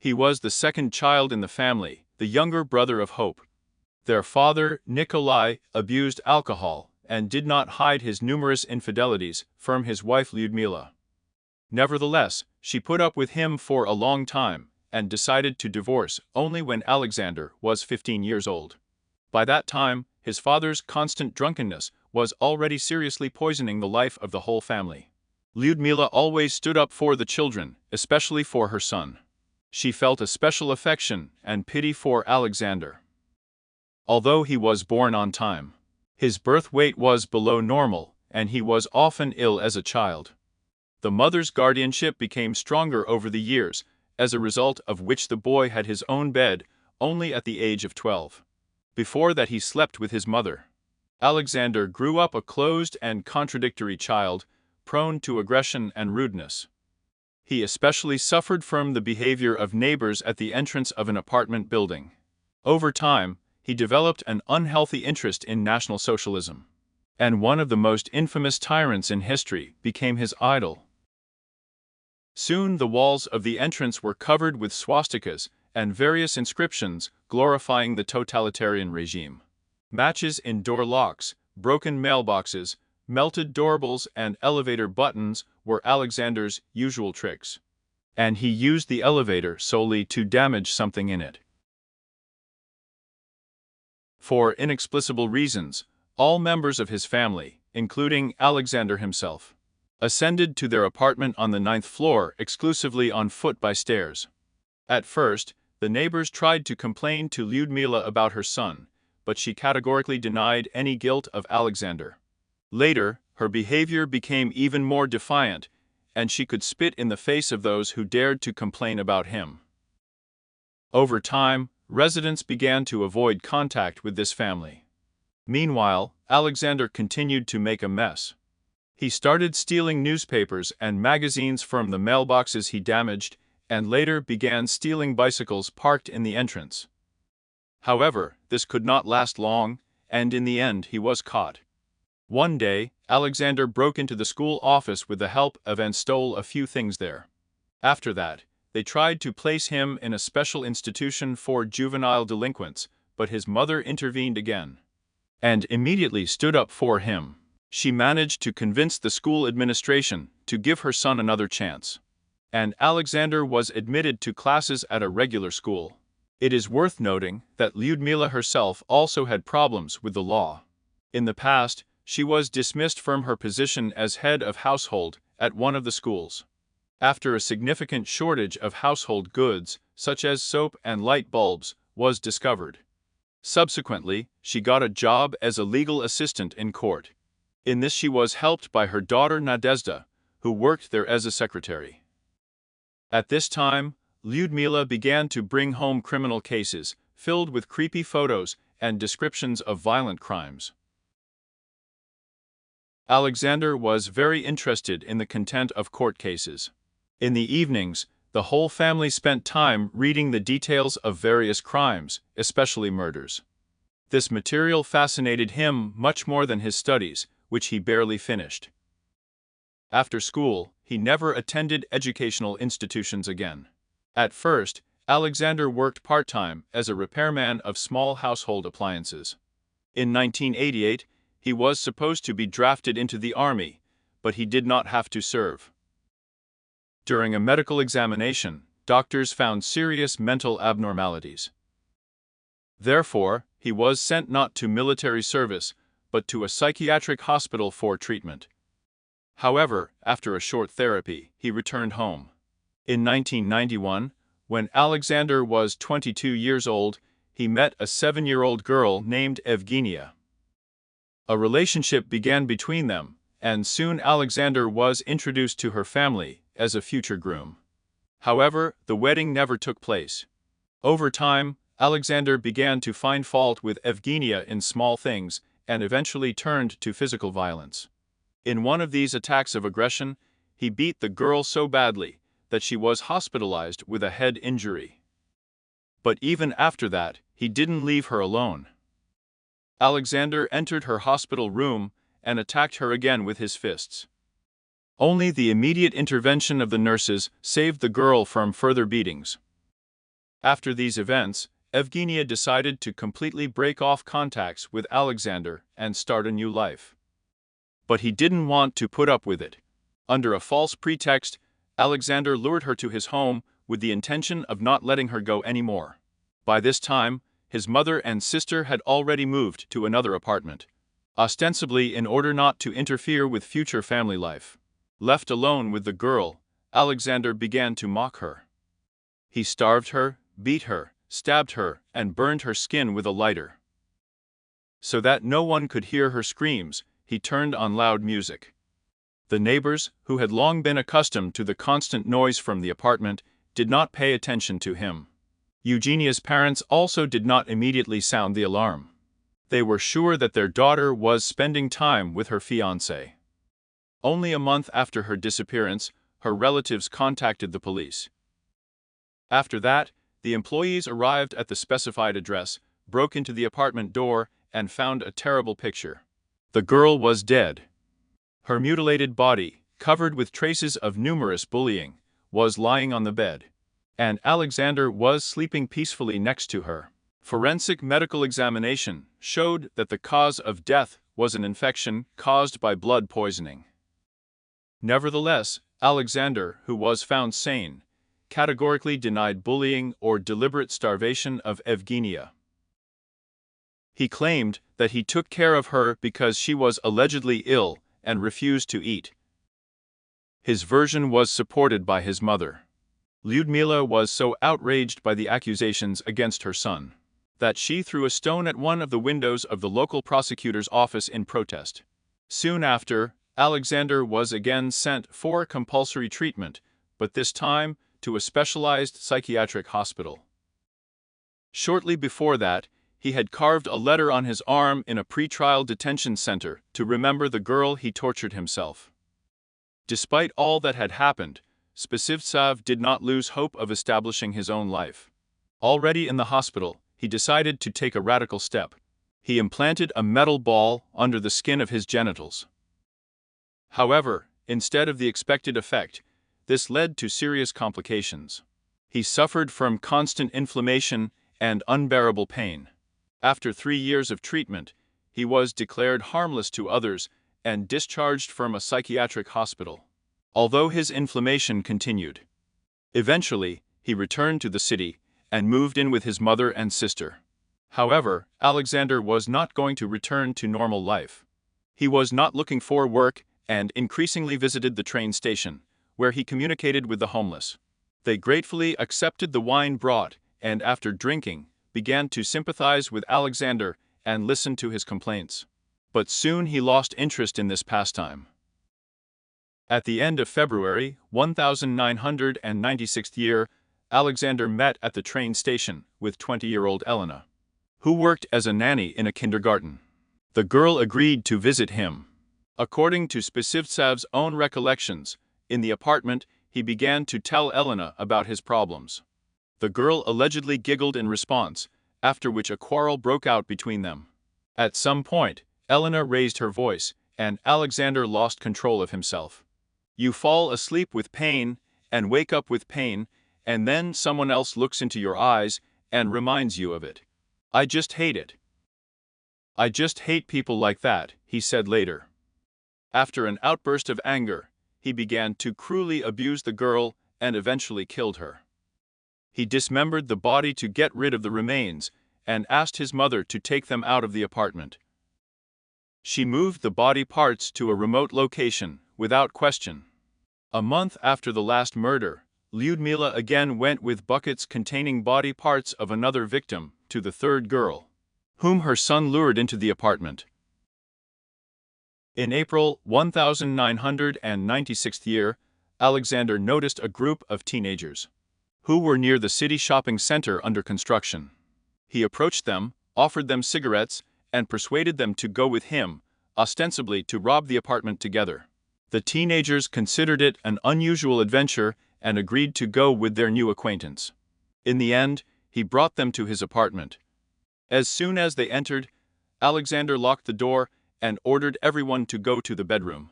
He was the second child in the family, the younger brother of Hope. Their father, Nikolai, abused alcohol and did not hide his numerous infidelities from his wife Lyudmila. Nevertheless, she put up with him for a long time and decided to divorce only when Alexander was 15 years old. By that time, his father's constant drunkenness was already seriously poisoning the life of the whole family. Lyudmila always stood up for the children, especially for her son. She felt a special affection and pity for Alexander. Although he was born on time, his birth weight was below normal, and he was often ill as a child. The mother's guardianship became stronger over the years, as a result of which the boy had his own bed only at the age of 12. Before that he slept with his mother. Alexander grew up a closed and contradictory child, prone to aggression and rudeness. He especially suffered from the behavior of neighbors at the entrance of an apartment building. Over time, he developed an unhealthy interest in National Socialism, and one of the most infamous tyrants in history became his idol. Soon the walls of the entrance were covered with swastikas and various inscriptions glorifying the totalitarian regime. Matches in door locks, broken mailboxes, melted doorbells and elevator buttons were Alexander's usual tricks, and he used the elevator solely to damage something in it. For inexplicable reasons, all members of his family, including Alexander himself, ascended to their apartment on the 9th floor exclusively on foot by stairs. At first, the neighbors tried to complain to Lyudmila about her son, but she categorically denied any guilt of Alexander. Later, her behavior became even more defiant, and she could spit in the face of those who dared to complain about him. Over time, residents began to avoid contact with this family. Meanwhile, Alexander continued to make a mess. He started stealing newspapers and magazines from the mailboxes he damaged, and later began stealing bicycles parked in the entrance. However, this could not last long, and in the end he was caught. One day, Alexander broke into the school office with the help of and stole a few things there. After that, they tried to place him in a special institution for juvenile delinquents, but his mother intervened again and immediately stood up for him. She managed to convince the school administration to give her son another chance, and Alexander was admitted to classes at a regular school. It is worth noting that Lyudmila herself also had problems with the law. In the past, she was dismissed from her position as head of household at one of the schools, after a significant shortage of household goods, such as soap and light bulbs, was discovered. Subsequently, she got a job as a legal assistant in court. In this she was helped by her daughter Nadezhda, who worked there as a secretary. At this time, Lyudmila began to bring home criminal cases, filled with creepy photos and descriptions of violent crimes. Alexander was very interested in the content of court cases. In the evenings, the whole family spent time reading the details of various crimes, especially murders. This material fascinated him much more than his studies, which he barely finished. After school, he never attended educational institutions again. At first, Alexander worked part-time as a repairman of small household appliances. In 1988, he was supposed to be drafted into the army, but he did not have to serve. During a medical examination, doctors found serious mental abnormalities. Therefore, he was sent not to military service, but to a psychiatric hospital for treatment. However, after a short therapy, he returned home. In 1991, when Alexander was 22 years old, he met a 7-year-old girl named Evgenia. A relationship began between them, and soon Alexander was introduced to her family as a future groom. However, the wedding never took place. Over time, Alexander began to find fault with Evgenia in small things and eventually turned to physical violence. In one of these attacks of aggression, he beat the girl so badly that she was hospitalized with a head injury. But even after that, he didn't leave her alone. Alexander entered her hospital room and attacked her again with his fists. Only the immediate intervention of the nurses saved the girl from further beatings. After these events, Evgenia decided to completely break off contacts with Alexander and start a new life. But he didn't want to put up with it. Under a false pretext, Alexander lured her to his home with the intention of not letting her go anymore. By this time, his mother and sister had already moved to another apartment, ostensibly in order not to interfere with future family life. Left alone with the girl, Alexander began to mock her. He starved her, beat her, stabbed her, and burned her skin with a lighter. So that no one could hear her screams, he turned on loud music. The neighbors, who had long been accustomed to the constant noise from the apartment, did not pay attention to him. Eugenia's parents also did not immediately sound the alarm. They were sure that their daughter was spending time with her fiancé. Only a month after her disappearance, her relatives contacted the police. After that, the employees arrived at the specified address, broke into the apartment door, and found a terrible picture. The girl was dead. Her mutilated body, covered with traces of numerous bullying, was lying on the bed, and Alexander was sleeping peacefully next to her. Forensic medical examination showed that the cause of death was an infection caused by blood poisoning. Nevertheless, Alexander, who was found sane, categorically denied bullying or deliberate starvation of Evgenia. He claimed that he took care of her because she was allegedly ill and refused to eat. His version was supported by his mother. Lyudmila was so outraged by the accusations against her son that she threw a stone at one of the windows of the local prosecutor's office in protest. Soon after, Alexander was again sent for compulsory treatment, but this time to a specialized psychiatric hospital. Shortly before that, he had carved a letter on his arm in a pretrial detention center to remember the girl he tortured himself. Despite all that had happened, Spasivtsev did not lose hope of establishing his own life. Already in the hospital, he decided to take a radical step. He implanted a metal ball under the skin of his genitals. However, instead of the expected effect, this led to serious complications. He suffered from constant inflammation and unbearable pain. After 3 years of treatment, he was declared harmless to others and discharged from a psychiatric hospital, although his inflammation continued. Eventually, he returned to the city and moved in with his mother and sister. However, Alexander was not going to return to normal life. He was not looking for work and increasingly visited the train station, where he communicated with the homeless. They gratefully accepted the wine brought, and after drinking, began to sympathize with Alexander and listen to his complaints. But soon he lost interest in this pastime. At the end of February, 1996 year, Alexander met at the train station with 20-year-old Elena, who worked as a nanny in a kindergarten. The girl agreed to visit him. According to Spasivtsev's own recollections, in the apartment, he began to tell Elena about his problems. The girl allegedly giggled in response, after which a quarrel broke out between them. At some point, Elena raised her voice, and Alexander lost control of himself. You fall asleep with pain, and wake up with pain, and then someone else looks into your eyes and reminds you of it. I just hate it. I just hate people like that, he said later. After an outburst of anger, he began to cruelly abuse the girl and eventually killed her. He dismembered the body to get rid of the remains and asked his mother to take them out of the apartment. She moved the body parts to a remote location without question. A month after the last murder, Lyudmila again went with buckets containing body parts of another victim to the third girl, whom her son lured into the apartment. In April 1996 year, Alexander noticed a group of teenagers who were near the city shopping center under construction. He approached them, offered them cigarettes, and persuaded them to go with him, ostensibly to rob the apartment together. The teenagers considered it an unusual adventure and agreed to go with their new acquaintance. In the end, he brought them to his apartment. As soon as they entered, Alexander locked the door and ordered everyone to go to the bedroom.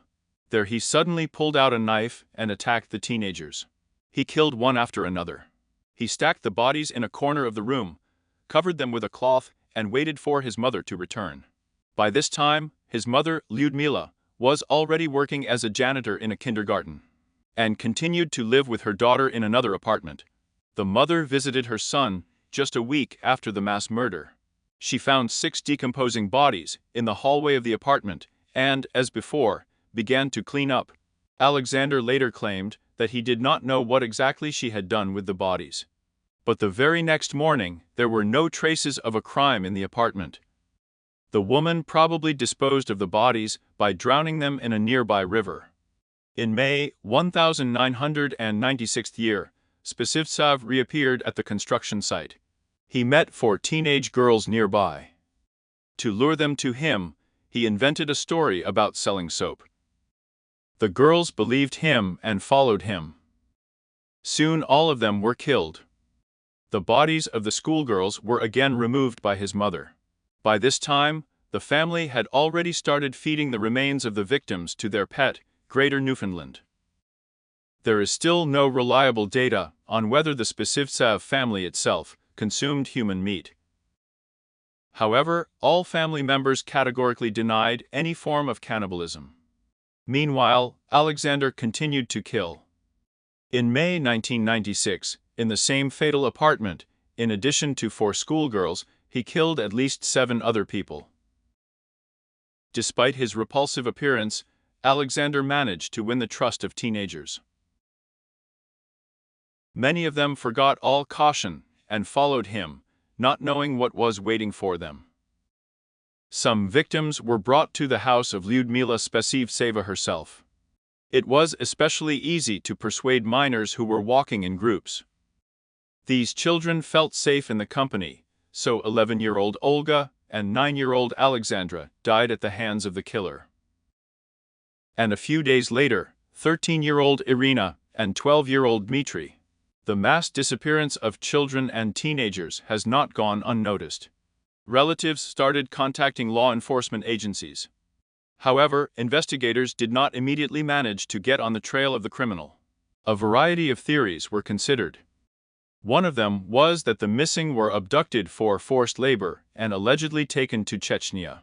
There he suddenly pulled out a knife and attacked the teenagers. He killed one after another. He stacked the bodies in a corner of the room, covered them with a cloth, and waited for his mother to return. By this time, his mother, Lyudmila, was already working as a janitor in a kindergarten, and continued to live with her daughter in another apartment. The mother visited her son just a week after the mass murder. She found 6 decomposing bodies in the hallway of the apartment and, as before, began to clean up. Alexander later claimed that he did not know what exactly she had done with the bodies. But the very next morning, there were no traces of a crime in the apartment. The woman probably disposed of the bodies by drowning them in a nearby river. In May 1996 year, Spasivtsev reappeared at the construction site. He met 4 teenage girls nearby. To lure them to him, he invented a story about selling soap. The girls believed him and followed him. Soon all of them were killed. The bodies of the schoolgirls were again removed by his mother. By this time, the family had already started feeding the remains of the victims to their pet, Greater Newfoundland. There is still no reliable data on whether the Spasivtsev family itself consumed human meat. However, all family members categorically denied any form of cannibalism. Meanwhile, Alexander continued to kill. In May 1996, in the same fatal apartment, in addition to 4 schoolgirls, he killed at least 7 other people. Despite his repulsive appearance, Alexander managed to win the trust of teenagers. Many of them forgot all caution and followed him, not knowing what was waiting for them. Some victims were brought to the house of Lyudmila Spasivtseva herself. It was especially easy to persuade minors who were walking in groups. These children felt safe in the company, so 11-year-old Olga and 9-year-old Alexandra died at the hands of the killer. And a few days later, 13-year-old Irina and 12-year-old Dmitry. The mass disappearance of children and teenagers has not gone unnoticed. Relatives started contacting law enforcement agencies. However, investigators did not immediately manage to get on the trail of the criminal. A variety of theories were considered. One of them was that the missing were abducted for forced labor and allegedly taken to Chechnya.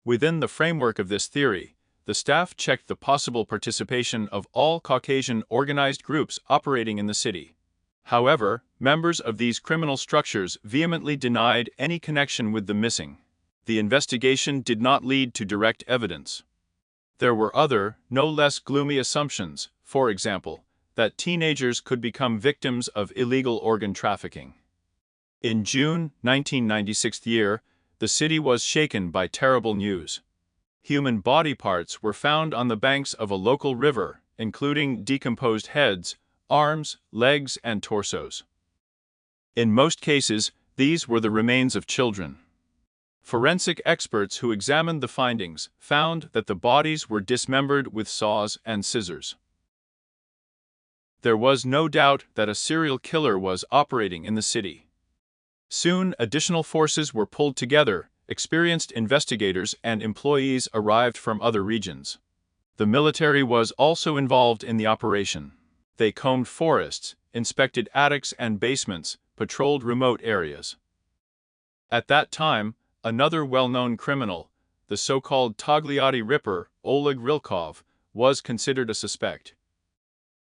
Within the framework of this theory, the staff checked the possible participation of all Caucasian organized groups operating in the city. However, members of these criminal structures vehemently denied any connection with the missing. The investigation did not lead to direct evidence. There were other, no less gloomy assumptions, for example, that teenagers could become victims of illegal organ trafficking. In June 1996 year, the city was shaken by terrible news. Human body parts were found on the banks of a local river, including decomposed heads, arms, legs, and torsos. In most cases, these were the remains of children. Forensic experts who examined the findings found that the bodies were dismembered with saws and scissors. There was no doubt that a serial killer was operating in the city. Soon, additional forces were pulled together. Experienced investigators and employees arrived from other regions. The military was also involved in the operation. They combed forests, inspected attics and basements, patrolled remote areas. At that time, another well-known criminal, the so-called Togliatti Ripper, Oleg Rilkov, was considered a suspect.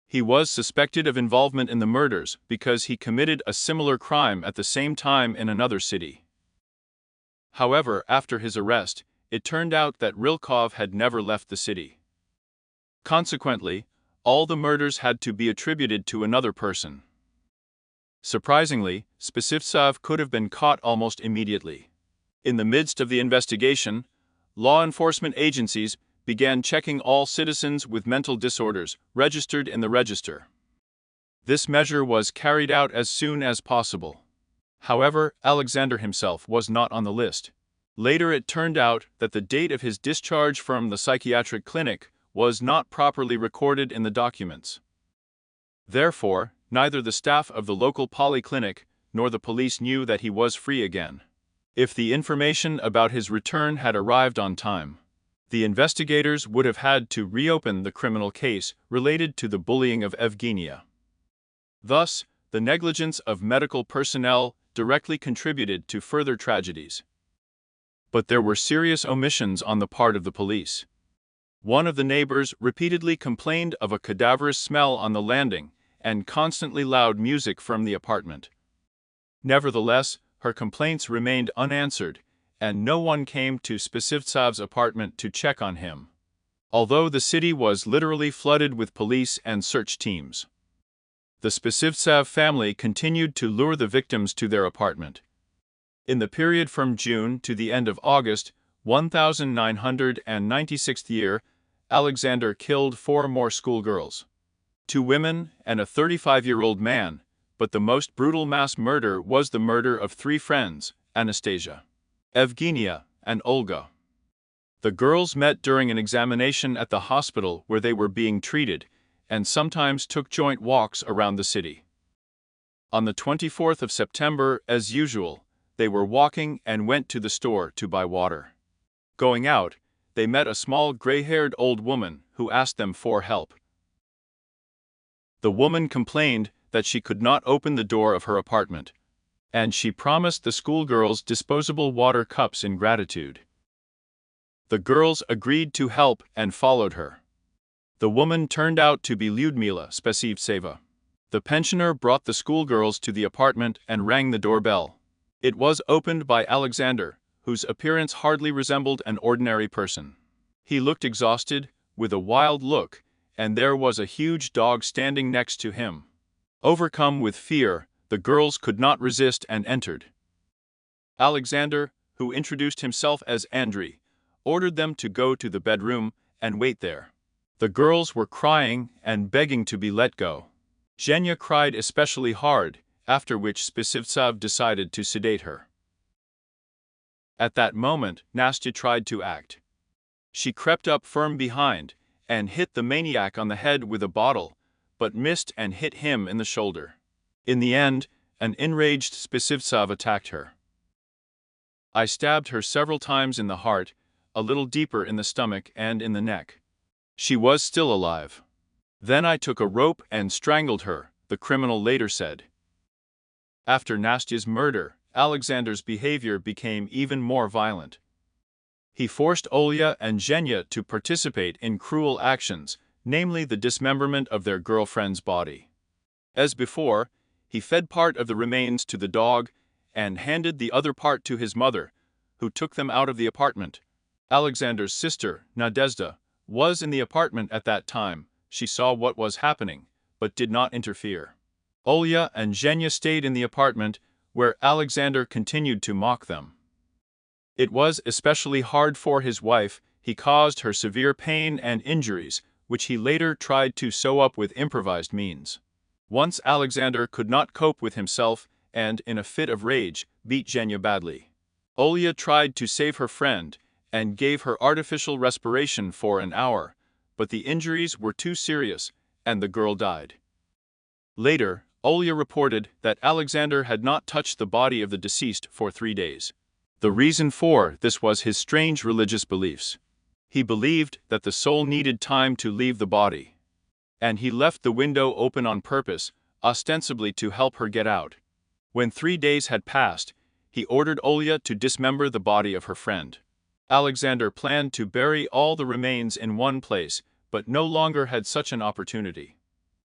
He was suspected of involvement in the murders because he committed a similar crime at the same time in another city. However, after his arrest, it turned out that Rilkov had never left the city. Consequently, all the murders had to be attributed to another person. Surprisingly, Spasivtsev could have been caught almost immediately. In the midst of the investigation, law enforcement agencies began checking all citizens with mental disorders registered in the register. This measure was carried out as soon as possible. However, Alexander himself was not on the list. Later it turned out that the date of his discharge from the psychiatric clinic was not properly recorded in the documents. Therefore, neither the staff of the local polyclinic nor the police knew that he was free again. If the information about his return had arrived on time, the investigators would have had to reopen the criminal case related to the bullying of Evgenia. Thus, the negligence of medical personnel directly contributed to further tragedies. But there were serious omissions on the part of the police. One of the neighbors repeatedly complained of a cadaverous smell on the landing and constantly loud music from the apartment. Nevertheless, her complaints remained unanswered, and no one came to Spasivtsev's apartment to check on him, although the city was literally flooded with police and search teams. The Spasivtsev family continued to lure the victims to their apartment. In the period from June to the end of August, 1996th year, Alexander killed 4 more schoolgirls, 2 women and a 35-year-old man, but the most brutal mass murder was the murder of 3 friends, Anastasia, Evgenia, and Olga. The girls met during an examination at the hospital where they were being treated, and sometimes took joint walks around the city. On the 24th of September, as usual, they were walking and went to the store to buy water. Going out, they met a small gray-haired old woman who asked them for help. The woman complained that she could not open the door of her apartment, and she promised the schoolgirls disposable water cups in gratitude. The girls agreed to help and followed her. The woman turned out to be Lyudmila Spasivtseva. The pensioner brought the schoolgirls to the apartment and rang the doorbell. It was opened by Alexander, whose appearance hardly resembled an ordinary person. He looked exhausted, with a wild look, and there was a huge dog standing next to him. Overcome with fear, the girls could not resist and entered. Alexander, who introduced himself as Andrei, ordered them to go to the bedroom and wait there. The girls were crying and begging to be let go. Zhenya cried especially hard, after which Spasivtsev decided to sedate her. At that moment, Nastya tried to act. She crept up firm behind and hit the maniac on the head with a bottle, but missed and hit him in the shoulder. In the end, an enraged Spasivtsev attacked her. I stabbed her several times in the heart, a little deeper in the stomach and in the neck. She was still alive. Then I took a rope and strangled her, the criminal later said. After Nastya's murder, Alexander's behavior became even more violent. He forced Olya and Zhenya to participate in cruel actions, namely the dismemberment of their girlfriend's body. As before, he fed part of the remains to the dog and handed the other part to his mother, who took them out of the apartment. Alexander's sister, Nadezhda, was in the apartment at that time. She saw what was happening, but did not interfere. Olya and Zhenya stayed in the apartment, where Alexander continued to mock them. It was especially hard for his wife. He caused her severe pain and injuries, which he later tried to sew up with improvised means. Once Alexander could not cope with himself and, in a fit of rage, beat Zhenya badly. Olya tried to save her friend and gave her artificial respiration for an hour, but the injuries were too serious, and the girl died. Later, Olya reported that Alexander had not touched the body of the deceased for 3 days. The reason for this was his strange religious beliefs. He believed that the soul needed time to leave the body, and he left the window open on purpose, ostensibly to help her get out. When 3 days had passed, he ordered Olya to dismember the body of her friend. Alexander planned to bury all the remains in one place, but no longer had such an opportunity.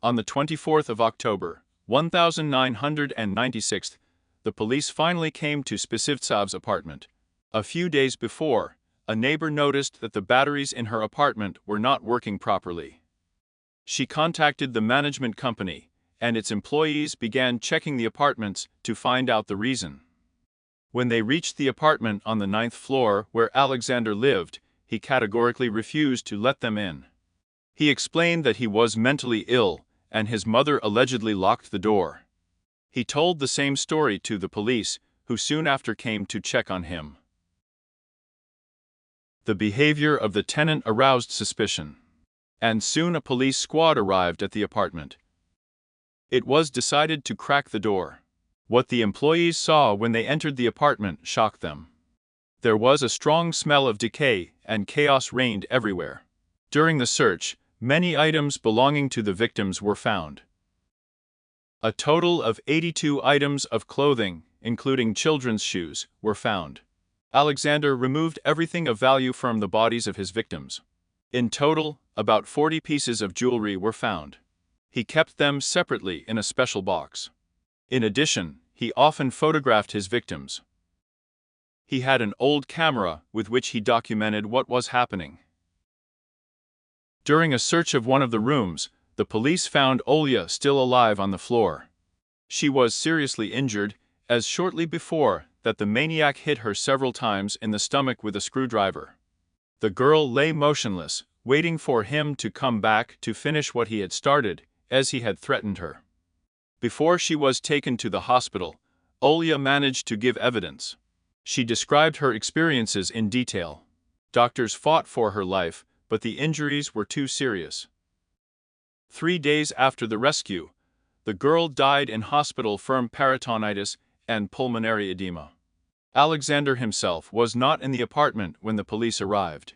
On the 24th of October, 1996, the police finally came to Spasivtsev's apartment. A few days before, a neighbor noticed that the batteries in her apartment were not working properly. She contacted the management company, and its employees began checking the apartments to find out the reason. When they reached the apartment on the 9th floor where Alexander lived, he categorically refused to let them in. He explained that he was mentally ill, and his mother allegedly locked the door. He told the same story to the police, who soon after came to check on him. The behavior of the tenant aroused suspicion, and soon a police squad arrived at the apartment. It was decided to crack the door. What the employees saw when they entered the apartment shocked them. There was a strong smell of decay, and chaos reigned everywhere. During the search, many items belonging to the victims were found. A total of 82 items of clothing, including children's shoes, were found. Alexander removed everything of value from the bodies of his victims. In total, about 40 pieces of jewelry were found. He kept them separately in a special box. In addition, he often photographed his victims. He had an old camera with which he documented what was happening. During a search of one of the rooms, the police found Olya still alive on the floor. She was seriously injured, as shortly before that the maniac hit her several times in the stomach with a screwdriver. The girl lay motionless, waiting for him to come back to finish what he had started, as he had threatened her. Before she was taken to the hospital, Olya managed to give evidence. She described her experiences in detail. Doctors fought for her life, but the injuries were too serious. 3 days after the rescue, the girl died in hospital from peritonitis and pulmonary edema. Alexander himself was not in the apartment when the police arrived.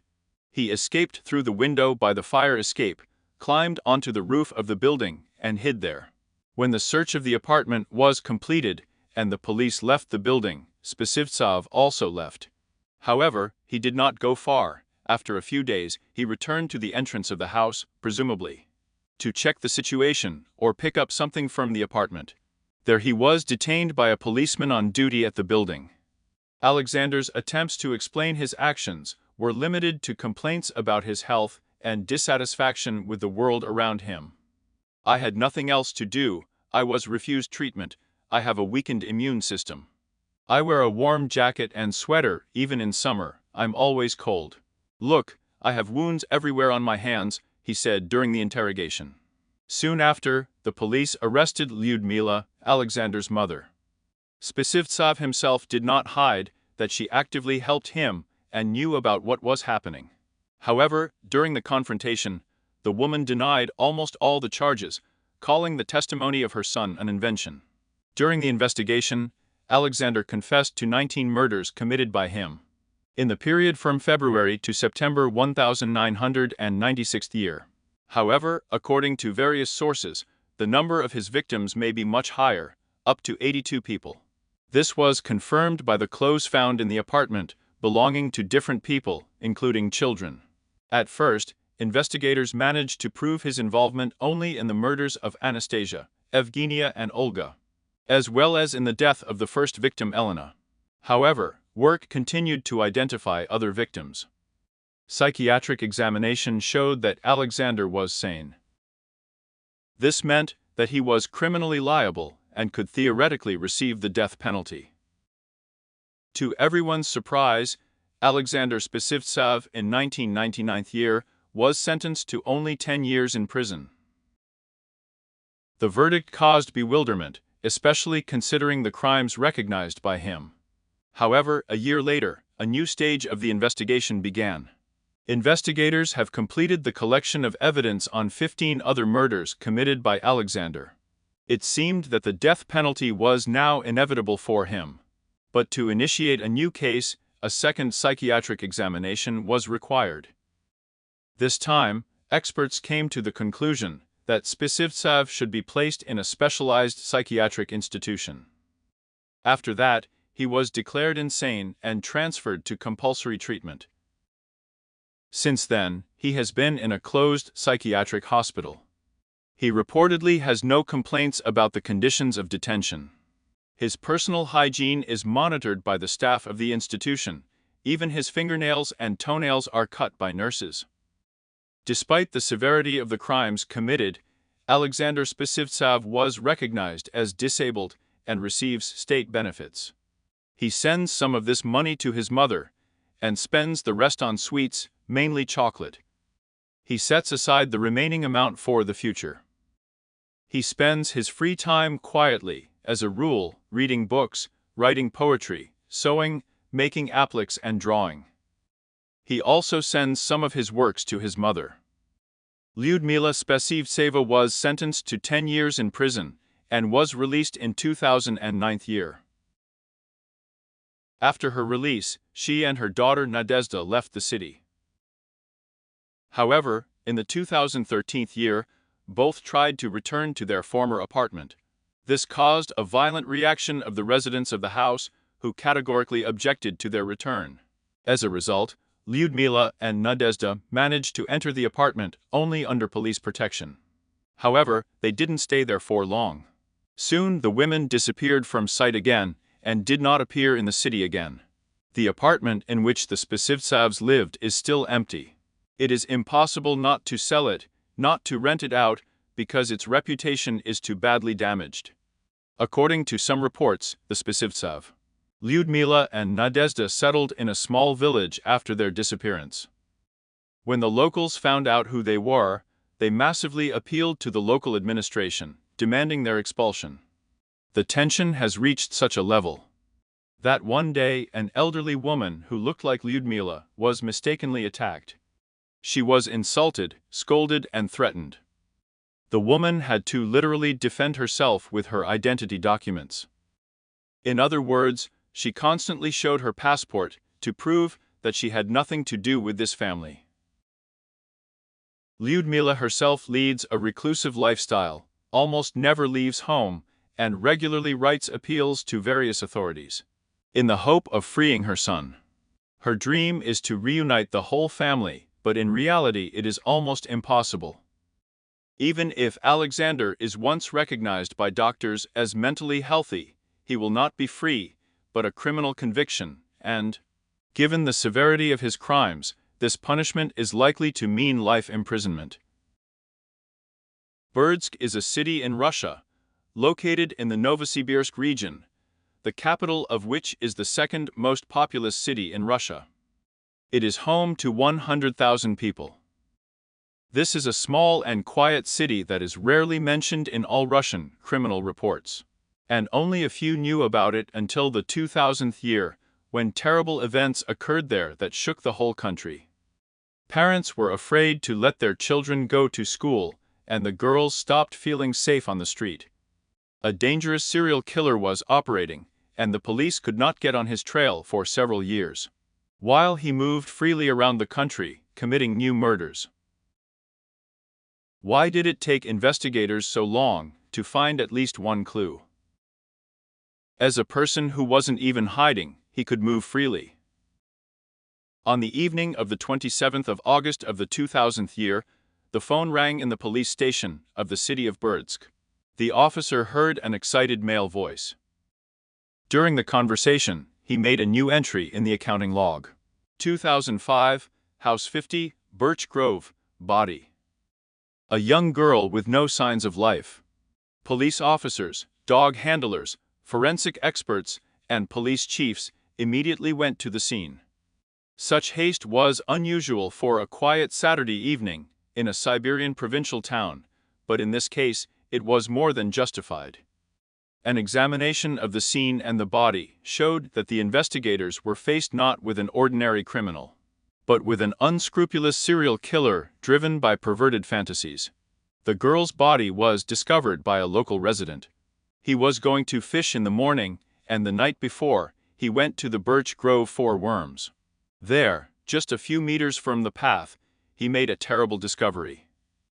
He escaped through the window by the fire escape, climbed onto the roof of the building, and hid there. When the search of the apartment was completed and the police left the building, Spasivtsov also left. However, he did not go far. After a few days, he returned to the entrance of the house, presumably to check the situation or pick up something from the apartment. There he was detained by a policeman on duty at the building. Alexander's attempts to explain his actions were limited to complaints about his health and dissatisfaction with the world around him. "I had nothing else to do, I was refused treatment, I have a weakened immune system. I wear a warm jacket and sweater even in summer, I'm always cold. Look, I have wounds everywhere on my hands," he said during the interrogation. Soon after, the police arrested Lyudmila, Alexander's mother. Spasivtsov himself did not hide that she actively helped him and knew about what was happening. However, during the confrontation, the woman denied almost all the charges, calling the testimony of her son an invention. During the investigation, Alexander confessed to 19 murders committed by him. In the period from February to September 1996 year. However, according to various sources, the number of his victims may be much higher, up to 82 people. This was confirmed by the clothes found in the apartment, belonging to different people, including children. At first, investigators managed to prove his involvement only in the murders of Anastasia, Evgenia and Olga, as well as in the death of the first victim Elena. However, work continued to identify other victims. Psychiatric examination showed that Alexander was sane. This meant that he was criminally liable and could theoretically receive the death penalty. To everyone's surprise, Alexander Spasivtsov in 1999 year was sentenced to only 10 years in prison. The verdict caused bewilderment, especially considering the crimes recognized by him. However, a year later, a new stage of the investigation began. Investigators have completed the collection of evidence on 15 other murders committed by Alexander. It seemed that the death penalty was now inevitable for him. But to initiate a new case, a second psychiatric examination was required. This time, experts came to the conclusion that Spasivtsov should be placed in a specialized psychiatric institution. After that, he was declared insane and transferred to compulsory treatment. Since then, he has been in a closed psychiatric hospital. He reportedly has no complaints about the conditions of detention. His personal hygiene is monitored by the staff of the institution. Even his fingernails and toenails are cut by nurses. Despite the severity of the crimes committed, Alexander Spasivtsov was recognized as disabled and receives state benefits. He sends some of this money to his mother and spends the rest on sweets, mainly chocolate. He sets aside the remaining amount for the future. He spends his free time quietly, as a rule, reading books, writing poetry, sewing, making appliques and drawing. He also sends some of his works to his mother. Lyudmila Spasivtseva was sentenced to 10 years in prison and was released in 2009 year. After her release, she and her daughter Nadezhda left the city. However, in the 2013 year, both tried to return to their former apartment. This caused a violent reaction of the residents of the house, who categorically objected to their return. As a result, Lyudmila and Nadezhda managed to enter the apartment only under police protection. However, they didn't stay there for long. Soon the women disappeared from sight again and did not appear in the city again. The apartment in which the Spasivtsevs lived is still empty. It is impossible not to sell it, not to rent it out, because its reputation is too badly damaged. According to some reports, the Spasivtsev, Lyudmila and Nadezhda settled in a small village after their disappearance. When the locals found out who they were, they massively appealed to the local administration, demanding their expulsion. The tension has reached such a level that one day an elderly woman who looked like Lyudmila was mistakenly attacked. She was insulted, scolded, and threatened. The woman had to literally defend herself with her identity documents. In other words, she constantly showed her passport to prove that she had nothing to do with this family. Lyudmila herself leads a reclusive lifestyle, almost never leaves home, and regularly writes appeals to various authorities in the hope of freeing her son. Her dream is to reunite the whole family, but in reality it is almost impossible. Even if Alexander is once recognized by doctors as mentally healthy, he will not be free, but a criminal conviction, and, given the severity of his crimes, this punishment is likely to mean life imprisonment. Berdsk is a city in Russia, located in the Novosibirsk region, the capital of which is the second most populous city in Russia. It is home to 100,000 people. This is a small and quiet city that is rarely mentioned in all Russian criminal reports, and only a few knew about it until the 2000th year, when terrible events occurred there that shook the whole country. Parents were afraid to let their children go to school, and the girls stopped feeling safe on the street. A dangerous serial killer was operating, and the police could not get on his trail for several years, while he moved freely around the country, committing new murders. Why did it take investigators so long to find at least one clue? As a person who wasn't even hiding, he could move freely. On the evening of the 27th of August of the 2000th year, the phone rang in the police station of the city of Berdsk. The officer heard an excited male voice. During the conversation, he made a new entry in the accounting log. 2005, House 50, Birch Grove, body. A young girl with no signs of life. Police officers, dog handlers, forensic experts, and police chiefs immediately went to the scene. Such haste was unusual for a quiet Saturday evening in a Siberian provincial town, but in this case, it was more than justified. An examination of the scene and the body showed that the investigators were faced not with an ordinary criminal, but with an unscrupulous serial killer driven by perverted fantasies. The girl's body was discovered by a local resident. He was going to fish in the morning, and the night before, he went to the Birch Grove for worms. There, just a few meters from the path, he made a terrible discovery.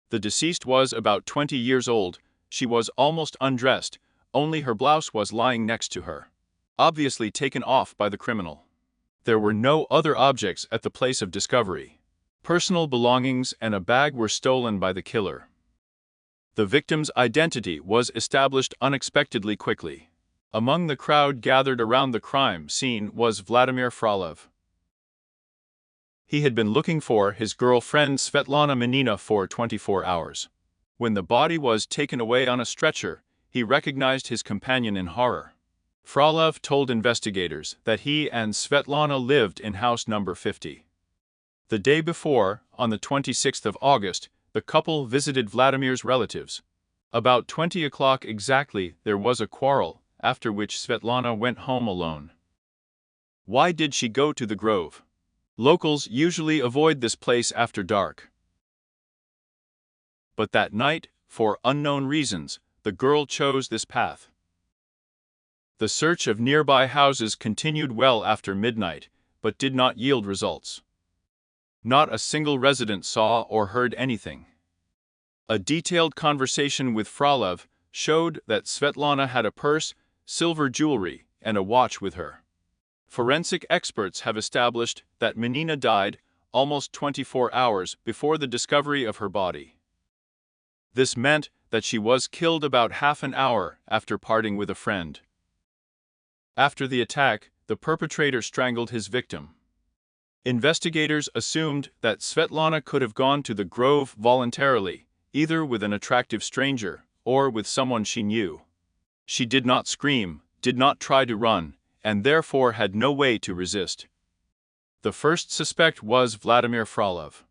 The deceased was about 20 years old. She was almost undressed, only her blouse was lying next to her, obviously taken off by the criminal. There were no other objects at the place of discovery. Personal belongings and a bag were stolen by the killer. The victim's identity was established unexpectedly quickly. Among the crowd gathered around the crime scene was Vladimir Frolov. He had been looking for his girlfriend Svetlana Menina for 24 hours. When the body was taken away on a stretcher, he recognized his companion in horror. Frolov told investigators that he and Svetlana lived in house number 50. The day before, on the 26th of August, the couple visited Vladimir's relatives. About 20 o'clock exactly, there was a quarrel, after which Svetlana went home alone. Why did she go to the grove? Locals usually avoid this place after dark. But that night, for unknown reasons, the girl chose this path. The search of nearby houses continued well after midnight, but did not yield results. Not a single resident saw or heard anything. A detailed conversation with Frolov showed that Svetlana had a purse, silver jewelry, and a watch with her. Forensic experts have established that Menina died almost 24 hours before the discovery of her body. This meant that she was killed about half an hour after parting with a friend. After the attack, the perpetrator strangled his victim. Investigators assumed that Svetlana could have gone to the grove voluntarily, either with an attractive stranger or with someone she knew. She did not scream, did not try to run, and therefore had no way to resist. The first suspect was Vladimir Frolov.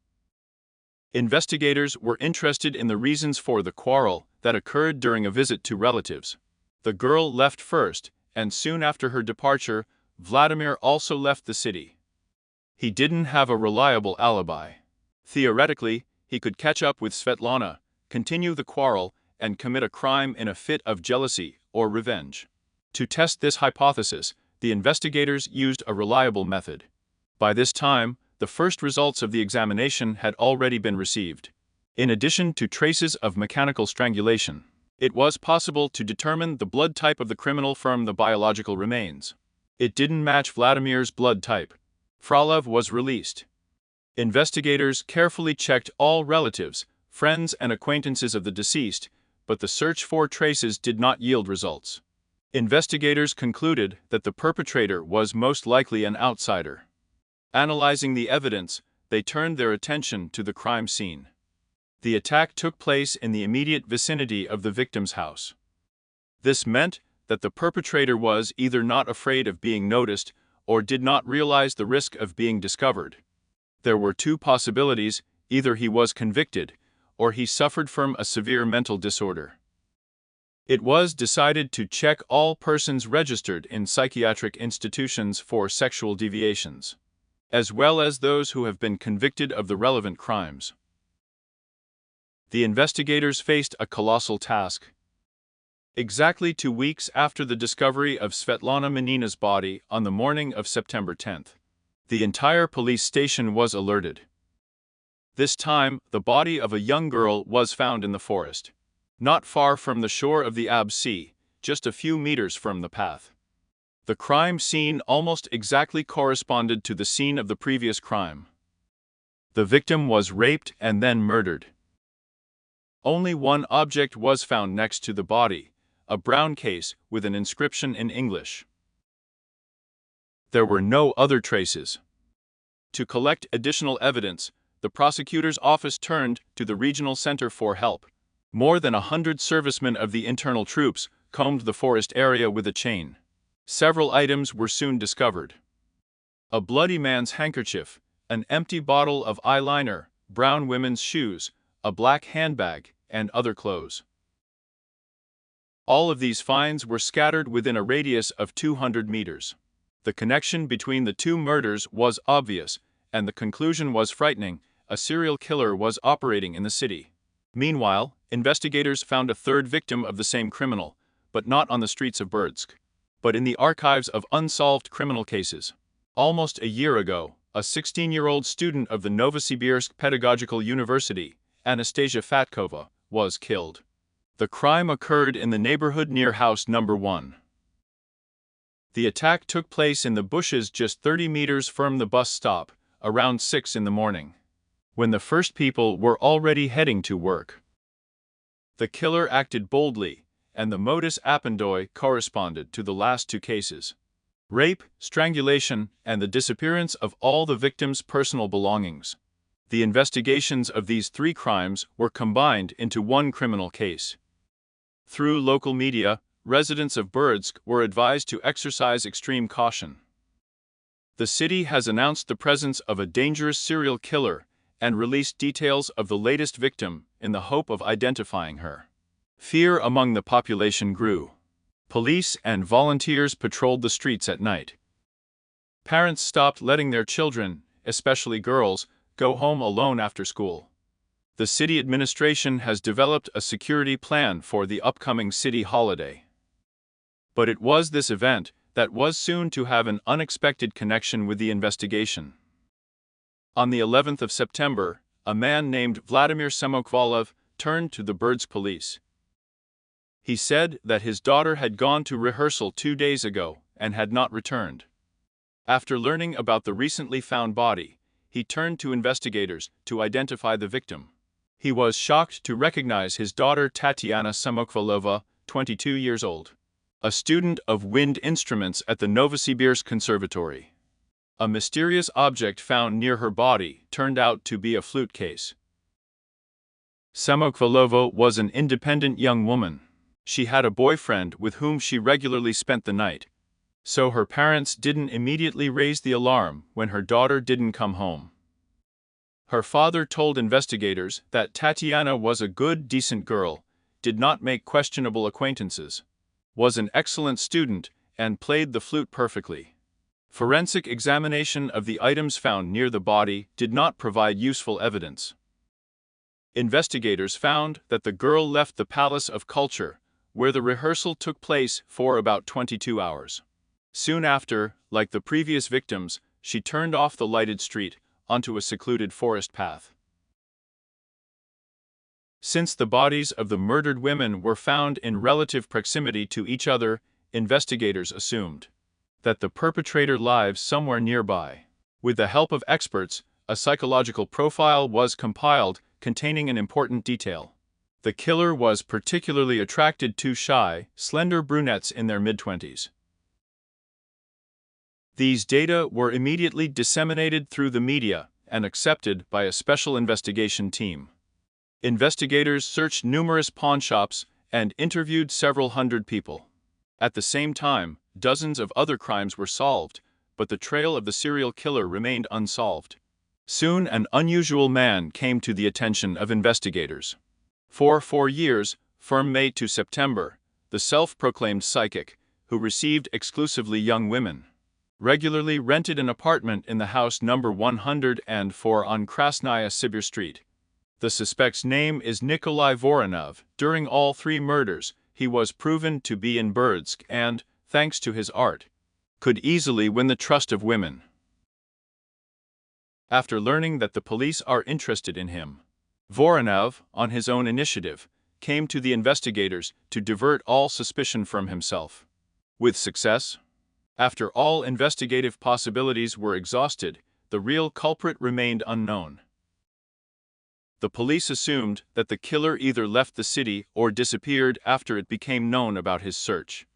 Investigators were interested in the reasons for the quarrel that occurred during a visit to relatives. The girl left first, and soon after her departure, Vladimir also left the city. He didn't have a reliable alibi. Theoretically, he could catch up with Svetlana, continue the quarrel, and commit a crime in a fit of jealousy or revenge. To test this hypothesis, the investigators used a reliable method. By this time, the first results of the examination had already been received. In addition to traces of mechanical strangulation, it was possible to determine the blood type of the criminal from the biological remains. It didn't match Vladimir's blood type. Frolov was released. Investigators carefully checked all relatives, friends, and acquaintances of the deceased, but the search for traces did not yield results. Investigators concluded that the perpetrator was most likely an outsider. Analyzing the evidence, they turned their attention to the crime scene. The attack took place in the immediate vicinity of the victim's house. This meant that the perpetrator was either not afraid of being noticed or did not realize the risk of being discovered. There were two possibilities: either he was convicted, or he suffered from a severe mental disorder. It was decided to check all persons registered in psychiatric institutions for sexual deviations, as well as those who have been convicted of the relevant crimes. The investigators faced a colossal task. Exactly 2 weeks after the discovery of Svetlana Menina's body on the morning of September 10th, the entire police station was alerted. This time, the body of a young girl was found in the forest, not far from the shore of the Ab Sea, just a few meters from the path. The crime scene almost exactly corresponded to the scene of the previous crime. The victim was raped and then murdered. Only one object was found next to the body: a brown case with an inscription in English. There were no other traces. To collect additional evidence, the prosecutor's office turned to the regional center for help. More than 100 servicemen of the internal troops combed the forest area with a chain. Several items were soon discovered: a bloody man's handkerchief, an empty bottle of eyeliner, brown women's shoes, a black handbag, and other clothes. All of these finds were scattered within a radius of 200 meters. The connection between the two murders was obvious, and the conclusion was frightening: a serial killer was operating in the city. Meanwhile, investigators found a third victim of the same criminal, but not on the streets of Berdsk, but in the archives of unsolved criminal cases. Almost a year ago, a 16-year-old student of the Novosibirsk Pedagogical University, Anastasia Fatkova, was killed. The crime occurred in the neighborhood near house number 1. The attack took place in the bushes just 30 meters from the bus stop, around 6 in the morning, when the first people were already heading to work. The killer acted boldly, and the modus operandi corresponded to the last two cases: rape, strangulation, and the disappearance of all the victim's personal belongings. The investigations of these three crimes were combined into one criminal case. Through local media, residents of Berdsk were advised to exercise extreme caution. The city has announced the presence of a dangerous serial killer and released details of the latest victim in the hope of identifying her. Fear among the population grew. Police and volunteers patrolled the streets at night. Parents stopped letting their children, especially girls, go home alone after school. The city administration has developed a security plan for the upcoming city holiday. But it was this event that was soon to have an unexpected connection with the investigation. On the 11th of September, a man named Vladimir Samokhvalov turned to the Berdsk police. He said that his daughter had gone to rehearsal 2 days ago and had not returned. After learning about the recently found body, he turned to investigators to identify the victim. He was shocked to recognize his daughter Tatiana Samokhvalova, 22 years old, a student of wind instruments at the Novosibirsk Conservatory. A mysterious object found near her body turned out to be a flute case. Samokhvalova was an independent young woman. She had a boyfriend with whom she regularly spent the night, so her parents didn't immediately raise the alarm when her daughter didn't come home. Her father told investigators that Tatiana was a good, decent girl, did not make questionable acquaintances, was an excellent student, and played the flute perfectly. Forensic examination of the items found near the body did not provide useful evidence. Investigators found that the girl left the Palace of Culture, where the rehearsal took place, for about 22 hours. Soon after, like the previous victims, she turned off the lighted street onto a secluded forest path. Since the bodies of the murdered women were found in relative proximity to each other, investigators assumed that the perpetrator lives somewhere nearby. With the help of experts, a psychological profile was compiled containing an important detail. The killer was particularly attracted to shy, slender brunettes in their mid-20s. These data were immediately disseminated through the media and accepted by a special investigation team. Investigators searched numerous pawnshops and interviewed several hundred people. At the same time, dozens of other crimes were solved, but the trail of the serial killer remained unsolved. Soon an unusual man came to the attention of investigators. For 4 years, from May to September, the self-proclaimed psychic, who received exclusively young women, regularly rented an apartment in the house number 104 on Krasnaya Sibir Street. The suspect's name is Nikolai Voronov. During all 3 murders, he was proven to be in Berdsk and, thanks to his art, could easily win the trust of women. After learning that the police are interested in him, Voronov, on his own initiative, came to the investigators to divert all suspicion from himself. With success, after all investigative possibilities were exhausted, the real culprit remained unknown. The police assumed that the killer either left the city or disappeared after it became known about his search.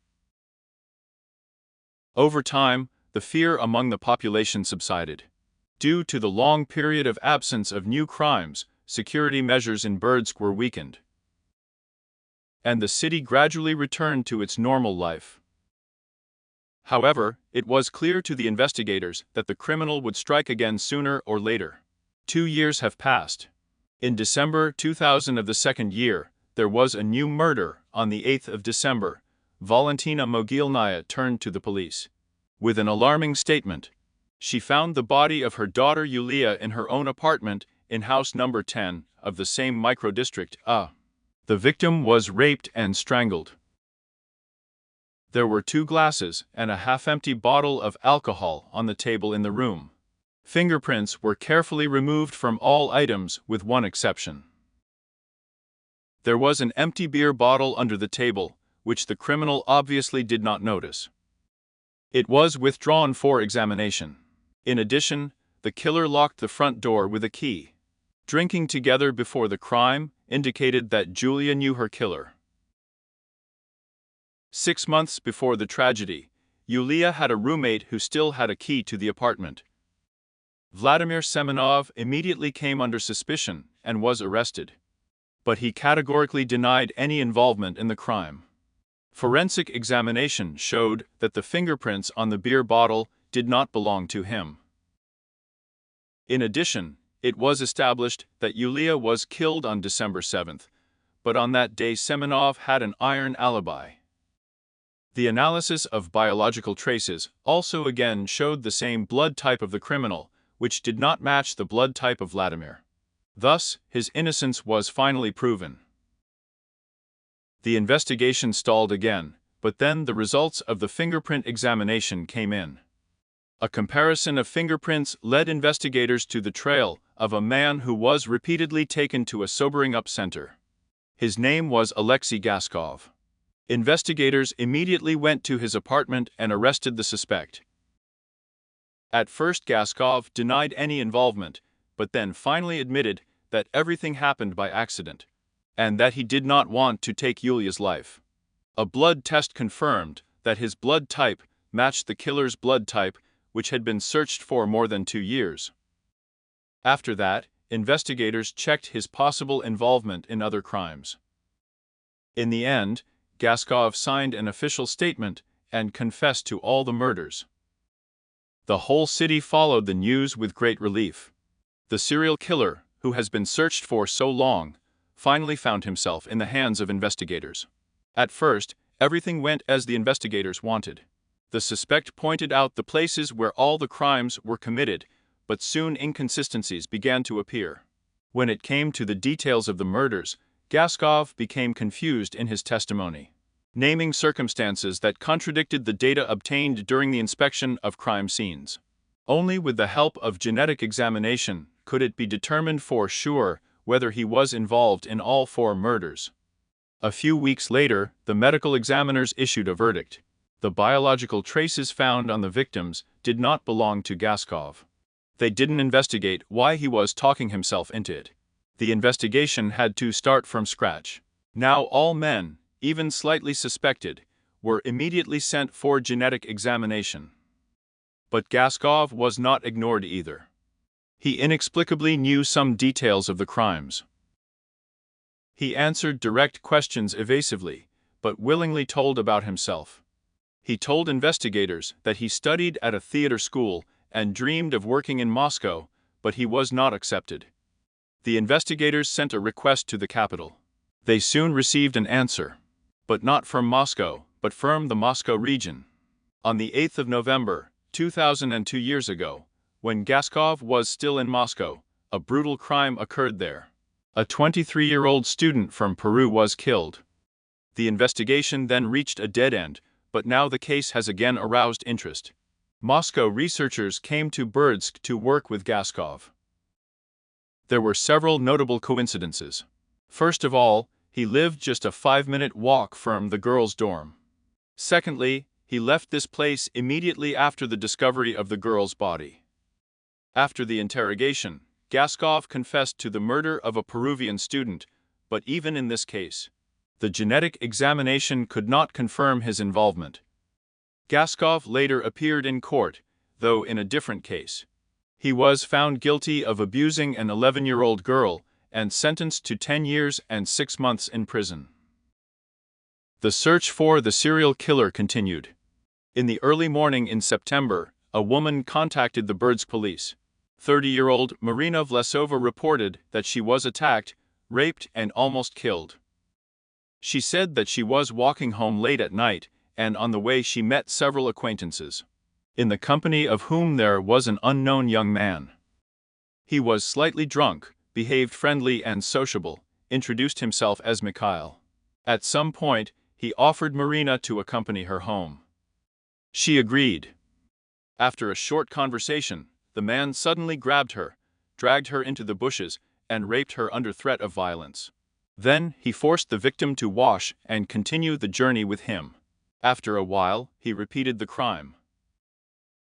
Over time, the fear among the population subsided. Due to the long period of absence of new crimes, security measures in Berdsk were weakened, and the city gradually returned to its normal life. However, it was clear to the investigators that the criminal would strike again sooner or later. 2 years have passed. In December 2000 of the second year, there was a new murder. On the 8th of December, Valentina Mogilnaya turned to the police with an alarming statement. She found the body of her daughter Yulia in her own apartment in house number 10 of the same microdistrict. The victim was raped and strangled. There were 2 glasses and a half-empty bottle of alcohol on the table in the room. Fingerprints were carefully removed from all items with one exception. There was an empty beer bottle under the table, which the criminal obviously did not notice. It was withdrawn for examination. In addition, the killer locked the front door with a key. Drinking together before the crime indicated that Julia knew her killer. 6 months before the tragedy, Yulia had a roommate who still had a key to the apartment. Vladimir Semenov immediately came under suspicion and was arrested, but he categorically denied any involvement in the crime. Forensic examination showed that the fingerprints on the beer bottle did not belong to him. In addition, it was established that Yulia was killed on December 7th, but on that day Semenov had an iron alibi. The analysis of biological traces also again showed the same blood type of the criminal, which did not match the blood type of Vladimir. Thus, his innocence was finally proven. The investigation stalled again, but then the results of the fingerprint examination came in. A comparison of fingerprints led investigators to the trail of a man who was repeatedly taken to a sobering-up center. His name was Alexei Gaskov. Investigators immediately went to his apartment and arrested the suspect. At first, Gaskov denied any involvement, but then finally admitted that everything happened by accident, and that he did not want to take Yulia's life. A blood test confirmed that his blood type matched the killer's blood type, which had been searched for more than 2 years. After that, investigators checked his possible involvement in other crimes. In the end, Gaskov signed an official statement and confessed to all the murders. The whole city followed the news with great relief. The serial killer, who has been searched for so long, finally found himself in the hands of investigators. At first, everything went as the investigators wanted. The suspect pointed out the places where all the crimes were committed, but soon inconsistencies began to appear. When it came to the details of the murders, Gaskov became confused in his testimony, naming circumstances that contradicted the data obtained during the inspection of crime scenes. Only with the help of genetic examination could it be determined for sure whether he was involved in all 4 murders. A few weeks later, the medical examiners issued a verdict. The biological traces found on the victims did not belong to Gaskov. They didn't investigate why he was talking himself into it. The investigation had to start from scratch. Now all men, even slightly suspected, were immediately sent for genetic examination. But Gaskov was not ignored either. He inexplicably knew some details of the crimes. He answered direct questions evasively, but willingly told about himself. He told investigators that he studied at a theater school and dreamed of working in Moscow, but he was not accepted. The investigators sent a request to the capital. They soon received an answer, but not from Moscow, but from the Moscow region. On the 8th of November, 2002 years ago, when Gaskov was still in Moscow, a brutal crime occurred there. A 23-year-old student from Peru was killed. The investigation then reached a dead end, but now the case has again aroused interest. Moscow researchers came to Berdsk to work with Gaskov. There were several notable coincidences. First of all, he lived just a 5-minute walk from the girls' dorm. Secondly, he left this place immediately after the discovery of the girl's body. After the interrogation, Gaskov confessed to the murder of a Peruvian student, but even in this case, the genetic examination could not confirm his involvement. Gaskov later appeared in court, though in a different case. He was found guilty of abusing an 11-year-old girl and sentenced to 10 years and 6 months in prison. The search for the serial killer continued. In the early morning in September, a woman contacted the Berdsk police. 30-year-old Marina Vlesova reported that she was attacked, raped, and almost killed. She said that she was walking home late at night, and on the way she met several acquaintances, in the company of whom there was an unknown young man. He was slightly drunk, behaved friendly and sociable, introduced himself as Mikhail. At some point, he offered Marina to accompany her home. She agreed. After a short conversation, the man suddenly grabbed her, dragged her into the bushes, and raped her under threat of violence. Then, he forced the victim to wash and continue the journey with him. After a while, he repeated the crime.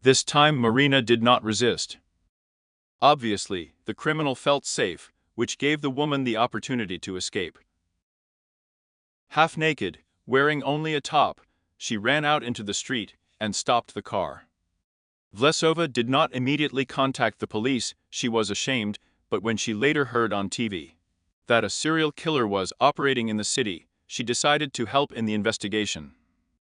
This time Marina did not resist. Obviously, the criminal felt safe, which gave the woman the opportunity to escape. Half naked, wearing only a top, she ran out into the street and stopped the car. Vlesova did not immediately contact the police. She was ashamed, but when she later heard on TV that a serial killer was operating in the city, she decided to help in the investigation.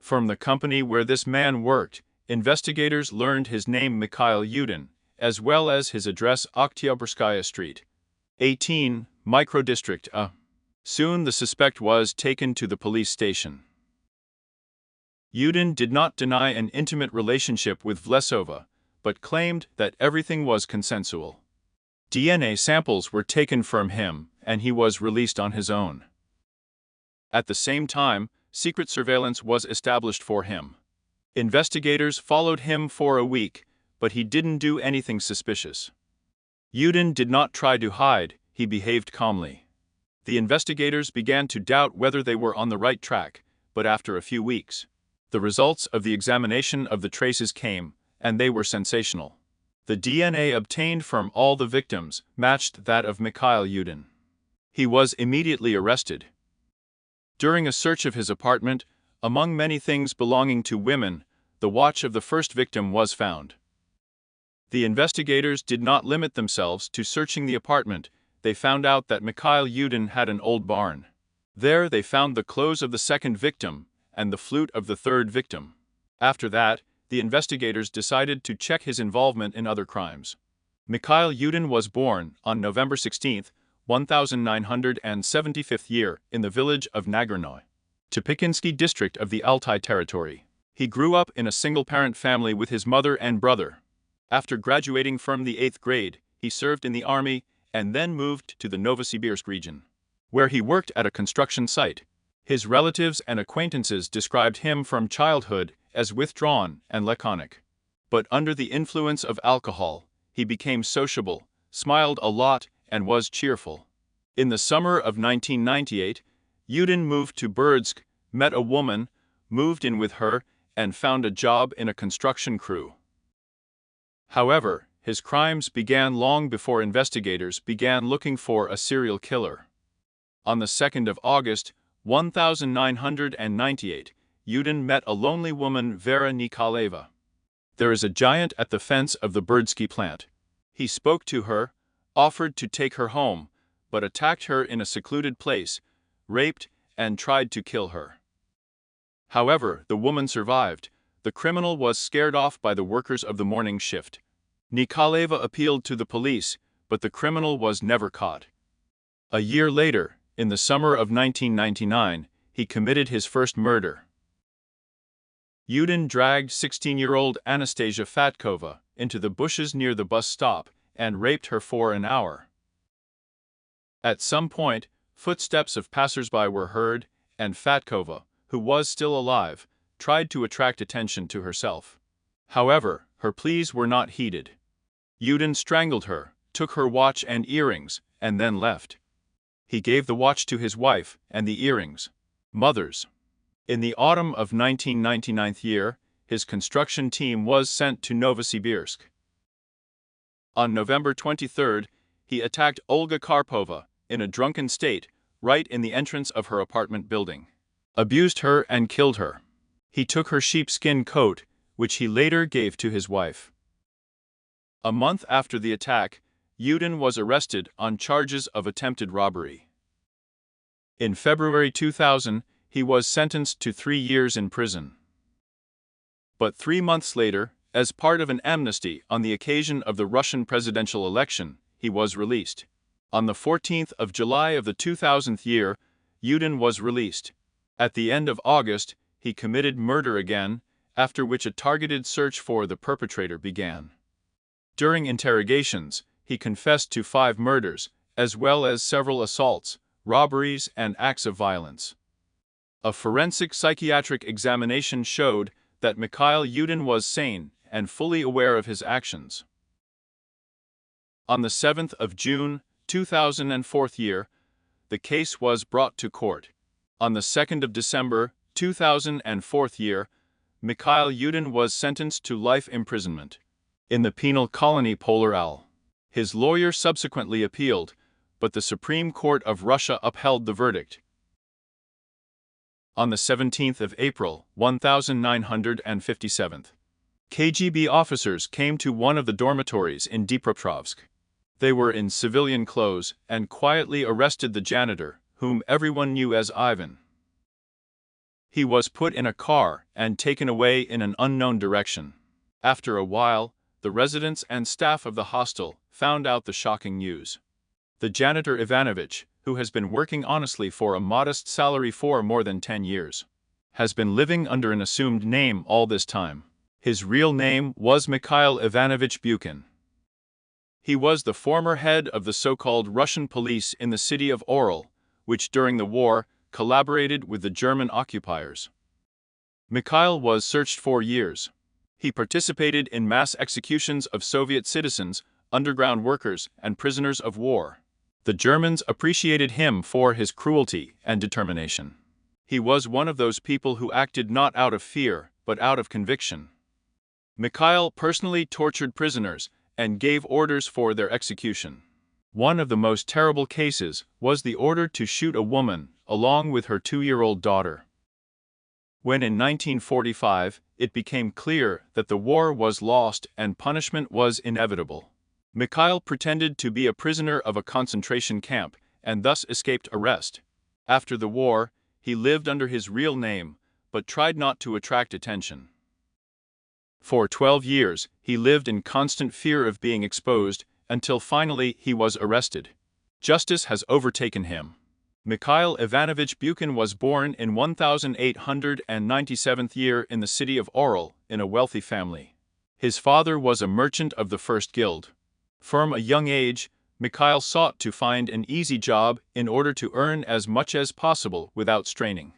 From the company where this man worked, investigators learned his name Mikhail Yudin, as well as his address Oktyabrskaya Street, 18, Microdistrict A. Soon the suspect was taken to the police station. Yudin did not deny an intimate relationship with Vlesova, but claimed that everything was consensual. DNA samples were taken from him, and he was released on his own. At the same time, secret surveillance was established for him. Investigators followed him for a week, but he didn't do anything suspicious. Yudin did not try to hide, he behaved calmly. The investigators began to doubt whether they were on the right track, but after a few weeks. The results of the examination of the traces came, and they were sensational. The DNA obtained from all the victims matched that of Mikhail Yudin. He was immediately arrested. During a search of his apartment, among many things belonging to women, the watch of the first victim was found. The investigators did not limit themselves to searching the apartment. They found out that Mikhail Yudin had an old barn. There they found the clothes of the second victim and the flute of the third victim. After that, the investigators decided to check his involvement in other crimes. Mikhail Yudin was born on November 16, 1975 year, in the village of Nagournoy, Tepikinsky district of the Altai territory. He grew up in a single-parent family with his mother and brother. After graduating from the 8th grade, he served in the army and then moved to the Novosibirsk region, where he worked at a construction site. His relatives and acquaintances described him from childhood as withdrawn and laconic. But under the influence of alcohol, he became sociable, smiled a lot, and was cheerful. In the summer of 1998, Yudin moved to Berdsk, met a woman, moved in with her, and found a job in a construction crew. However, his crimes began long before investigators began looking for a serial killer. On the 2nd of August, 1998, Yudin met a lonely woman, Vera Nikolaeva. There is a giant at the fence of the Berdsky plant. He spoke to her, offered to take her home, but attacked her in a secluded place, raped, and tried to kill her. However, the woman survived. The criminal was scared off by the workers of the morning shift. Nikolaeva appealed to the police, but the criminal was never caught. A year later, in the summer of 1999, he committed his first murder. Yudin dragged 16-year-old Anastasia Fatkova into the bushes near the bus stop and raped her for an hour. At some point, footsteps of passersby were heard, and Fatkova, who was still alive, tried to attract attention to herself. However, her pleas were not heeded. Yudin strangled her, took her watch and earrings, and then left. He gave the watch to his wife and the earrings, mother's. In the autumn of 1999 year, his construction team was sent to Novosibirsk. On November 23, he attacked Olga Karpova in a drunken state right in the entrance of her apartment building, abused her and killed her. He took her sheepskin coat, which he later gave to his wife. A month after the attack, Yudin was arrested on charges of attempted robbery. In February 2000, he was sentenced to 3 years in prison. But 3 months later, as part of an amnesty on the occasion of the Russian presidential election, he was released. On the 14th of July of the 2000th year, Yudin was released. At the end of August, he committed murder again, after which a targeted search for the perpetrator began. During interrogations, he confessed to 5 murders, as well as several assaults, robberies, and acts of violence. A forensic psychiatric examination showed that Mikhail Yudin was sane and fully aware of his actions. On the 7th of June, 2004 year, the case was brought to court. On the 2nd of December, 2004 year, Mikhail Yudin was sentenced to life imprisonment in the penal colony Polar. His lawyer subsequently appealed, but the Supreme Court of Russia upheld the verdict. On the 17th of April, 1957, KGB officers came to one of the dormitories in Dnipropetrovsk. They were in civilian clothes and quietly arrested the janitor, whom everyone knew as Ivan. He was put in a car and taken away in an unknown direction. After a while, the residents and staff of the hostel found out the shocking news. The janitor Ivanovich, who has been working honestly for a modest salary for more than 10 years, has been living under an assumed name all this time. His real name was Mikhail Ivanovich Bukin. He was the former head of the so-called Russian police in the city of Oryol, which during the war collaborated with the German occupiers. Mikhail was searched for years. He participated in mass executions of Soviet citizens, underground workers, and prisoners of war. The Germans appreciated him for his cruelty and determination. He was one of those people who acted not out of fear, but out of conviction. Mikhail personally tortured prisoners and gave orders for their execution. One of the most terrible cases was the order to shoot a woman along with her 2-year-old daughter. When in 1945 it became clear that the war was lost and punishment was inevitable, Mikhail pretended to be a prisoner of a concentration camp and thus escaped arrest. After the war, he lived under his real name, but tried not to attract attention. For 12 years, he lived in constant fear of being exposed until finally he was arrested. Justice has overtaken him. Mikhail Ivanovich Bukin was born in 1897 year in the city of Oryol in a wealthy family. His father was a merchant of the First Guild. From a young age, Mikhail sought to find an easy job in order to earn as much as possible without straining.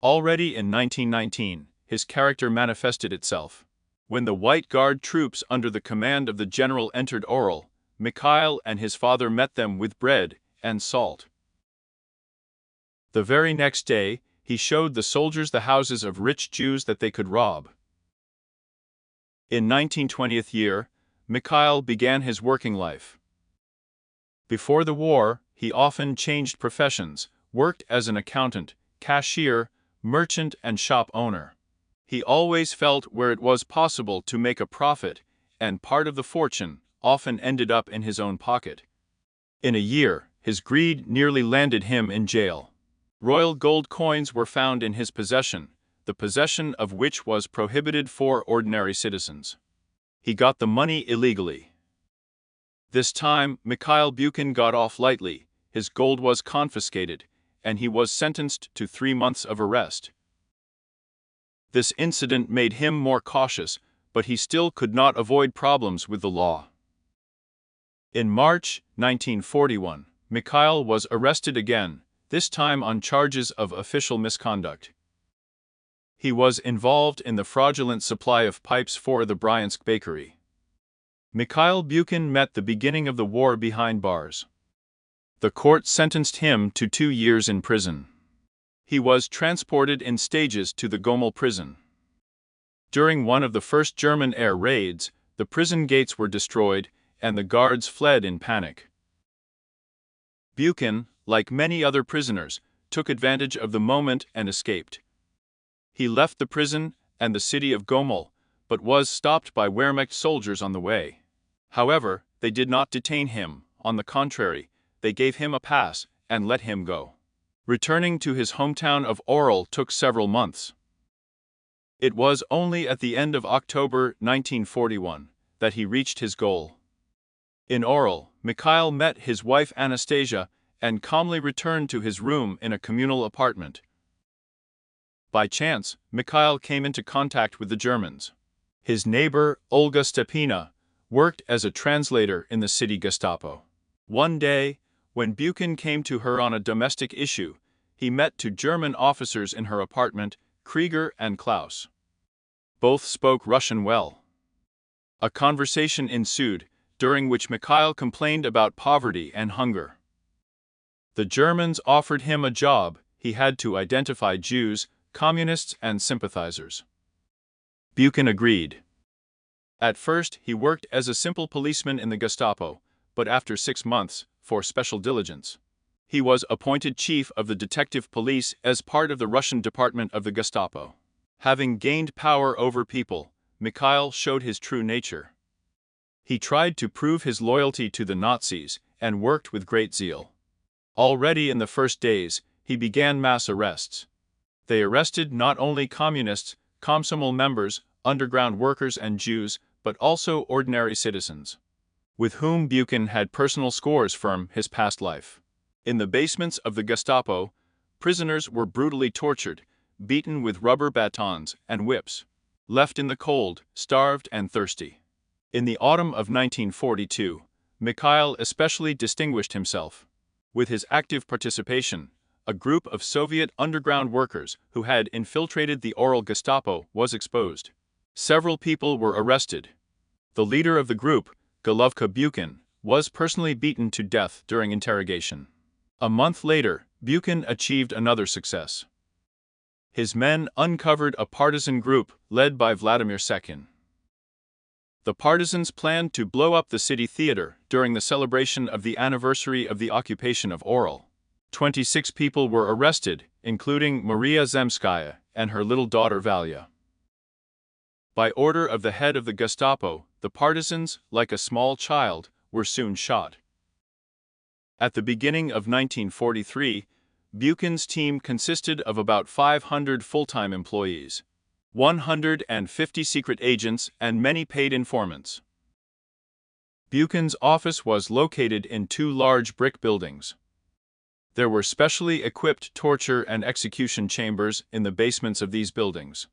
Already in 1919, his character manifested itself. When the White Guard troops under the command of the general entered Oryol, Mikhail and his father met them with bread and salt. The very next day, he showed the soldiers the houses of rich Jews that they could rob. In 1920 year, Mikhail began his working life. Before the war, he often changed professions, worked as an accountant, cashier, merchant and shop owner. He always felt where it was possible to make a profit, and part of the fortune often ended up in his own pocket. In a year, his greed nearly landed him in jail. Royal gold coins were found in his possession, the possession of which was prohibited for ordinary citizens. He got the money illegally. This time, Mikhail Bukin got off lightly. His gold was confiscated, and he was sentenced to 3 months of arrest. This incident made him more cautious, but he still could not avoid problems with the law. In March 1941, Mikhail was arrested again, this time on charges of official misconduct. He was involved in the fraudulent supply of pipes for the Bryansk bakery. Mikhail Bukin met the beginning of the war behind bars. The court sentenced him to 2 years in prison. He was transported in stages to the Gomel prison. During one of the first German air raids, the prison gates were destroyed, and the guards fled in panic. Bukin, like many other prisoners, took advantage of the moment and escaped. He left the prison and the city of Gomel, but was stopped by Wehrmacht soldiers on the way. However, they did not detain him. On the contrary, they gave him a pass and let him go. Returning to his hometown of Oryol took several months. It was only at the end of October 1941 that he reached his goal. In Oryol, Mikhail met his wife Anastasia and calmly returned to his room in a communal apartment. By chance, Mikhail came into contact with the Germans. His neighbor, Olga Stepina, worked as a translator in the city Gestapo. One day, when Bukin came to her on a domestic issue, he met 2 German officers in her apartment, Krieger and Klaus. Both spoke Russian well. A conversation ensued, during which Mikhail complained about poverty and hunger. The Germans offered him a job. He had to identify Jews, communists and sympathizers. Bukin agreed. At first, he worked as a simple policeman in the Gestapo, but after 6 months, for special diligence, he was appointed chief of the detective police as part of the Russian department of the Gestapo. Having gained power over people, Mikhail showed his true nature. He tried to prove his loyalty to the Nazis and worked with great zeal. Already in the first days, he began mass arrests. They arrested not only communists, Komsomol members, underground workers and Jews, but also ordinary citizens, with whom Bukin had personal scores from his past life. In the basements of the Gestapo, prisoners were brutally tortured, beaten with rubber batons and whips, left in the cold, starved and thirsty. In the autumn of 1942, Mikhail especially distinguished himself. With his active participation, a group of Soviet underground workers who had infiltrated the Oryol Gestapo was exposed. Several people were arrested. The leader of the group, Golovka Bukin, was personally beaten to death during interrogation. A month later, Bukin achieved another success. His men uncovered a partisan group led by Vladimir II. The partisans planned to blow up the city theater during the celebration of the anniversary of the occupation of Orel. 26 people were arrested, including Maria Zemskaya and her little daughter Valia. By order of the head of the Gestapo, the partisans, like a small child, were soon shot. At the beginning of 1943, Buchan's team consisted of about 500 full-time employees, 150 secret agents, and many paid informants. Buchan's office was located in 2 large brick buildings. There were specially equipped torture and execution chambers in the basements of these buildings.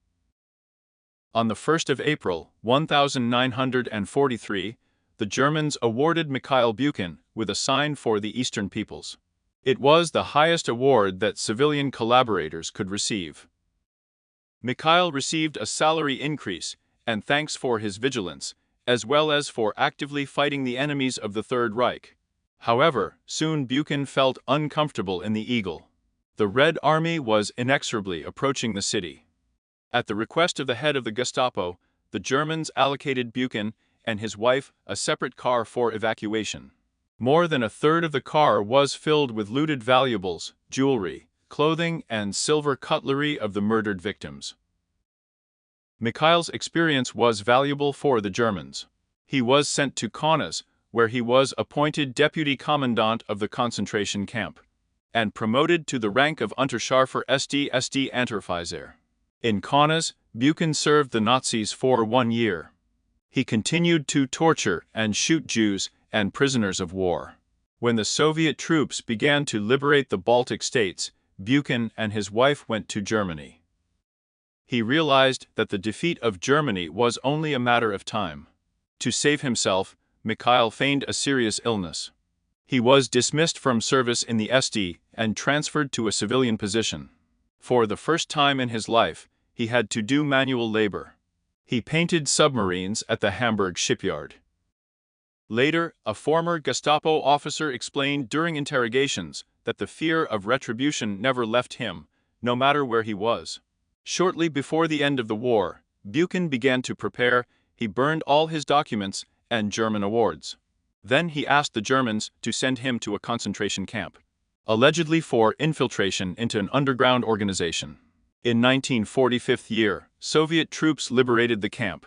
On the 1st of April, 1943, the Germans awarded Mikhail Buchan with a sign for the Eastern peoples. It was the highest award that civilian collaborators could receive. Mikhail received a salary increase and thanks for his vigilance, as well as for actively fighting the enemies of the Third Reich. However, soon Buchan felt uncomfortable in the Eagle. The Red Army was inexorably approaching the city. At the request of the head of the Gestapo, the Germans allocated Buchan and his wife a separate car for evacuation. More than a third of the car was filled with looted valuables, jewelry, clothing, and silver cutlery of the murdered victims. Mikhail's experience was valuable for the Germans. He was sent to Kaunas, where he was appointed deputy commandant of the concentration camp, and promoted to the rank of Unterscharfer SD Unteroffizier. In Kaunas, Buchan served the Nazis for 1 year. He continued to torture and shoot Jews and prisoners of war. When the Soviet troops began to liberate the Baltic states, Buchan and his wife went to Germany. He realized that the defeat of Germany was only a matter of time. To save himself, Mikhail feigned a serious illness. He was dismissed from service in the SD and transferred to a civilian position. For the first time in his life, he had to do manual labor. He painted submarines at the Hamburg shipyard. Later, a former Gestapo officer explained during interrogations that the fear of retribution never left him, no matter where he was. Shortly before the end of the war, Buchan began to prepare. He burned all his documents and German awards. Then he asked the Germans to send him to a concentration camp, allegedly for infiltration into an underground organization. In 1945, Soviet troops liberated the camp.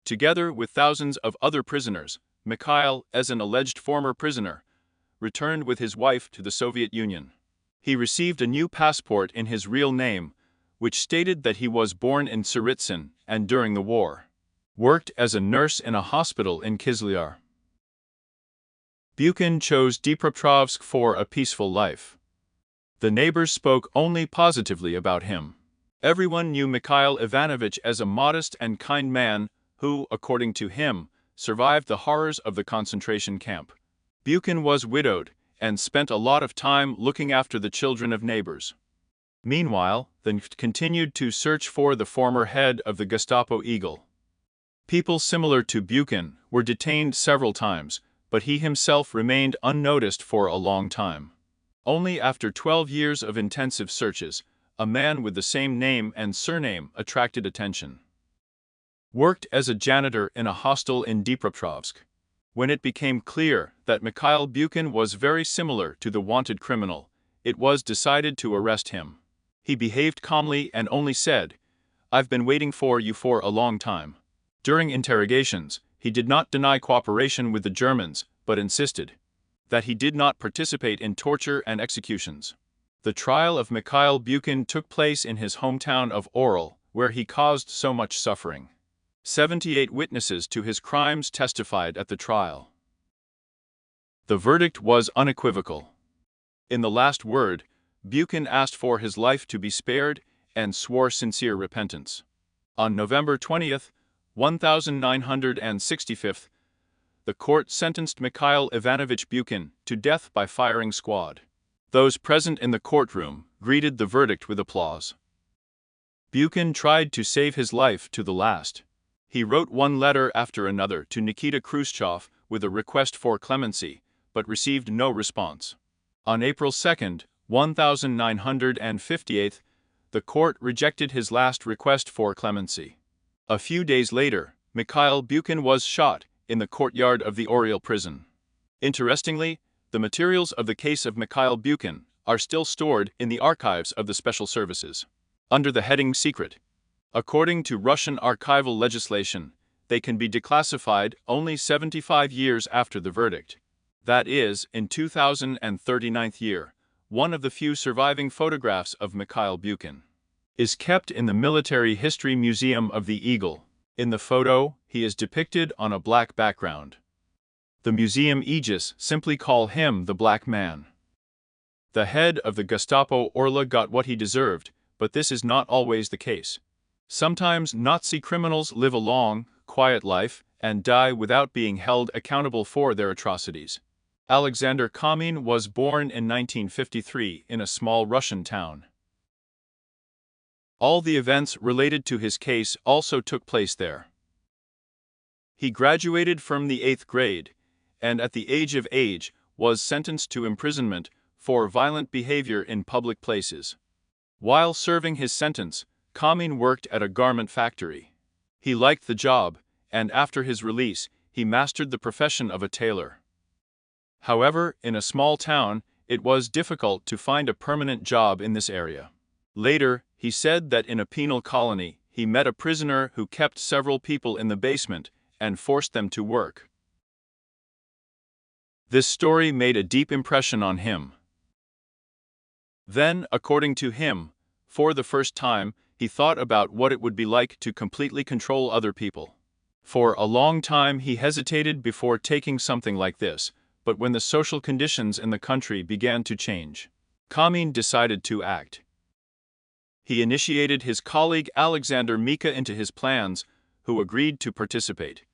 Together with thousands of other prisoners, Mikhail, as an alleged former prisoner, returned with his wife to the Soviet Union. He received a new passport in his real name, which stated that he was born in Tsaritsyn and during the war worked as a nurse in a hospital in Kislyar. Buchan chose Dnipropetrovsk for a peaceful life. The neighbors spoke only positively about him. Everyone knew Mikhail Ivanovich as a modest and kind man who, according to him, survived the horrors of the concentration camp. Buchan was widowed and spent a lot of time looking after the children of neighbors. Meanwhile, they continued to search for the former head of the Gestapo Eagle. People similar to Buchan were detained several times, but he himself remained unnoticed for a long time. Only after 12 years of intensive searches, a man with the same name and surname attracted attention. Worked as a janitor in a hostel in Dnipropetrovsk. When it became clear that Mikhail Buchan was very similar to the wanted criminal, it was decided to arrest him. He behaved calmly and only said, "I've been waiting for you for a long time." During interrogations, he did not deny cooperation with the Germans, but insisted that he did not participate in torture and executions. The trial of Mikhail Buchan took place in his hometown of Orel, where he caused so much suffering. 78 witnesses to his crimes testified at the trial. The verdict was unequivocal. In the last word, Buchan asked for his life to be spared and swore sincere repentance. On November 20th, 1965, the court sentenced Mikhail Ivanovich Buchan to death by firing squad. Those present in the courtroom greeted the verdict with applause. Buchan tried to save his life to the last. He wrote one letter after another to Nikita Khrushchev with a request for clemency, but received no response. On April 2, 1958, the court rejected his last request for clemency. A few days later, Mikhail Buchan was shot in the courtyard of the Oriel prison. Interestingly, the materials of the case of Mikhail Buchan are still stored in the archives of the Special Services, under the heading Secret. According to Russian archival legislation, they can be declassified only 75 years after the verdict. That is, in 2039th year, one of the few surviving photographs of Mikhail Buchan is kept in the Military History Museum of the Eagle. In the photo, he is depicted on a black background. The museum aegis simply call him the Black Man. The head of the Gestapo Orla got what he deserved, but this is not always the case. Sometimes Nazi criminals live a long, quiet life and die without being held accountable for their atrocities. Alexander Kamin was born in 1953 in a small Russian town. All the events related to his case also took place there. He graduated from the 8th grade, and at the age of age was sentenced to imprisonment for violent behavior in public places. While serving his sentence, Kamin worked at a garment factory. He liked the job, and after his release, he mastered the profession of a tailor. However, in a small town, it was difficult to find a permanent job in this area. Later, he said that in a penal colony, he met a prisoner who kept several people in the basement and forced them to work. This story made a deep impression on him. Then, according to him, for the first time, he thought about what it would be like to completely control other people. For a long time he hesitated before taking something like this, but when the social conditions in the country began to change, Kamin decided to act. He initiated his colleague Alexander Mika into his plans, who agreed to participate.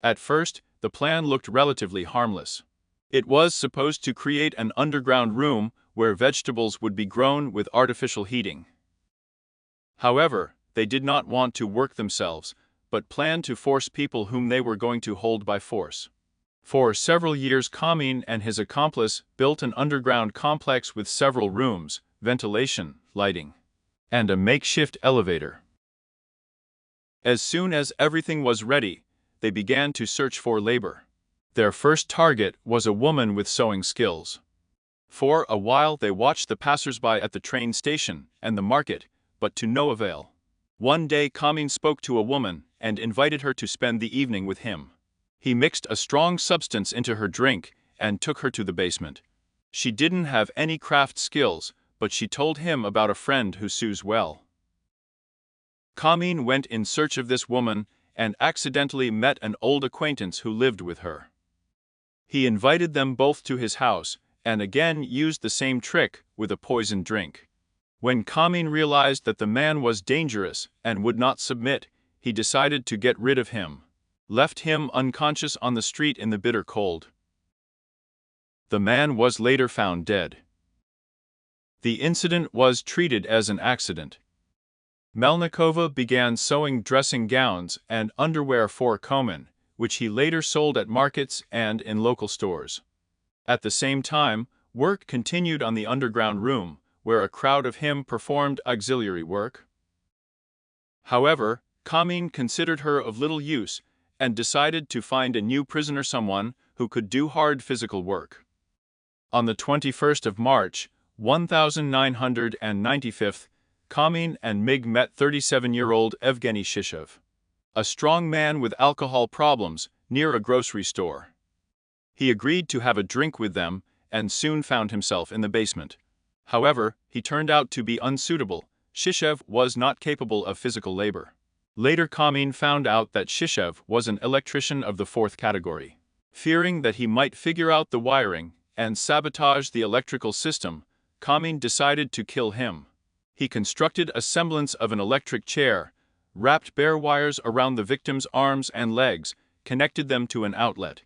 At first, the plan looked relatively harmless. It was supposed to create an underground room where vegetables would be grown with artificial heating. However, they did not want to work themselves, but planned to force people whom they were going to hold by force. For several years Kamin and his accomplice built an underground complex with several rooms, ventilation, lighting, and a makeshift elevator. As soon as everything was ready, they began to search for labor. Their first target was a woman with sewing skills. For a while they watched the passers-by at the train station and the market, but to no avail. One day Kamin spoke to a woman and invited her to spend the evening with him. He mixed a strong substance into her drink and took her to the basement. She didn't have any craft skills, but she told him about a friend who sews well. Kamin went in search of this woman and accidentally met an old acquaintance who lived with her. He invited them both to his house and again used the same trick with a poisoned drink. When Kamin realized that the man was dangerous and would not submit, he decided to get rid of him, left him unconscious on the street in the bitter cold. The man was later found dead. The incident was treated as an accident. Melnikova began sewing dressing gowns and underwear for Kamin, which he later sold at markets and in local stores. At the same time, work continued on the underground room, where a crowd of him performed auxiliary work. However, Kamin considered her of little use and decided to find a new prisoner, someone who could do hard physical work. On the 21st of March, 1995, Kamin and Mig met 37-year-old Evgeny Shishev, a strong man with alcohol problems, near a grocery store. He agreed to have a drink with them and soon found himself in the basement. However, he turned out to be unsuitable. Shishev was not capable of physical labor. Later Kamin found out that Shishev was an electrician of the 4th category. Fearing that he might figure out the wiring and sabotage the electrical system, Kamin decided to kill him. He constructed a semblance of an electric chair, wrapped bare wires around the victim's arms and legs, connected them to an outlet,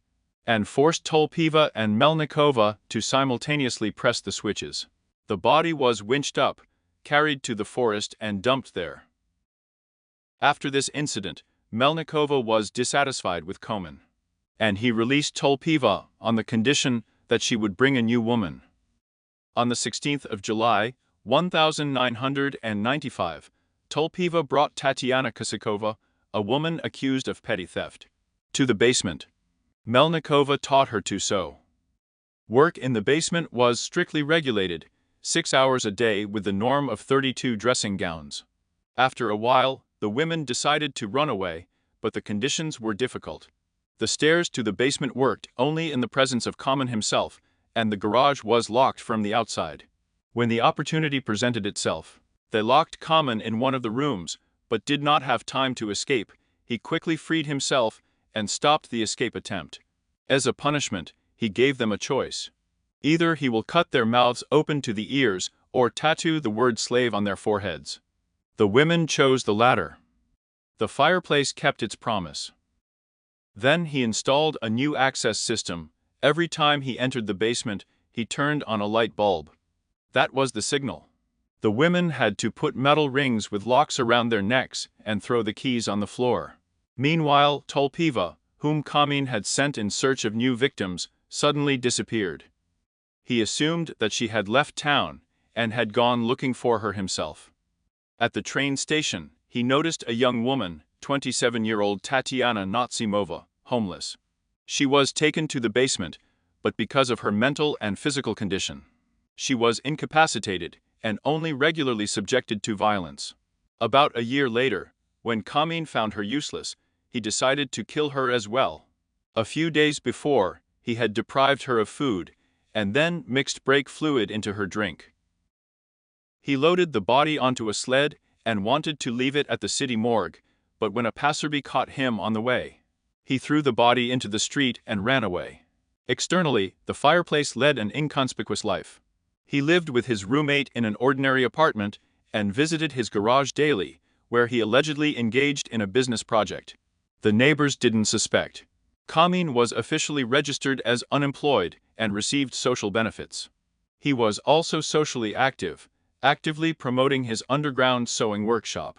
and forced Tolpiva and Melnikova to simultaneously press the switches. The body was winched up, carried to the forest and dumped there. After this incident, Melnikova was dissatisfied with Kamin, and he released Tolpiva on the condition that she would bring a new woman. On the 16th of July, 1995, Tulpiva brought Tatiana Kosakova, a woman accused of petty theft, to the basement. Melnikova taught her to sew. Work in the basement was strictly regulated, 6 hours a day with the norm of 32 dressing gowns. After a while, the women decided to run away, but the conditions were difficult. The stairs to the basement worked only in the presence of Kamen himself, and the garage was locked from the outside. When the opportunity presented itself, they locked Kamen in one of the rooms, but did not have time to escape. He quickly freed himself and stopped the escape attempt. As a punishment, he gave them a choice. Either he will cut their mouths open to the ears or tattoo the word slave on their foreheads. The women chose the latter. The fireplace kept its promise. Then he installed a new access system. Every time he entered the basement, he turned on a light bulb. That was the signal. The women had to put metal rings with locks around their necks and throw the keys on the floor. Meanwhile, Tulpiva, whom Kamen had sent in search of new victims, suddenly disappeared. He assumed that she had left town and had gone looking for her himself. At the train station, he noticed a young woman, 27-year-old Tatiana Natsimova, homeless. She was taken to the basement, but because of her mental and physical condition, she was incapacitated and only regularly subjected to violence. About a year later, when Kamen found her useless, he decided to kill her as well. A few days before, he had deprived her of food and then mixed brake fluid into her drink. He loaded the body onto a sled and wanted to leave it at the city morgue, but when a passerby caught him on the way, he threw the body into the street and ran away. Externally, the fireplace led an inconspicuous life. He lived with his roommate in an ordinary apartment and visited his garage daily, where he allegedly engaged in a business project. The neighbors didn't suspect. Kamen was officially registered as unemployed and received social benefits. He was also socially active, actively promoting his underground sewing workshop.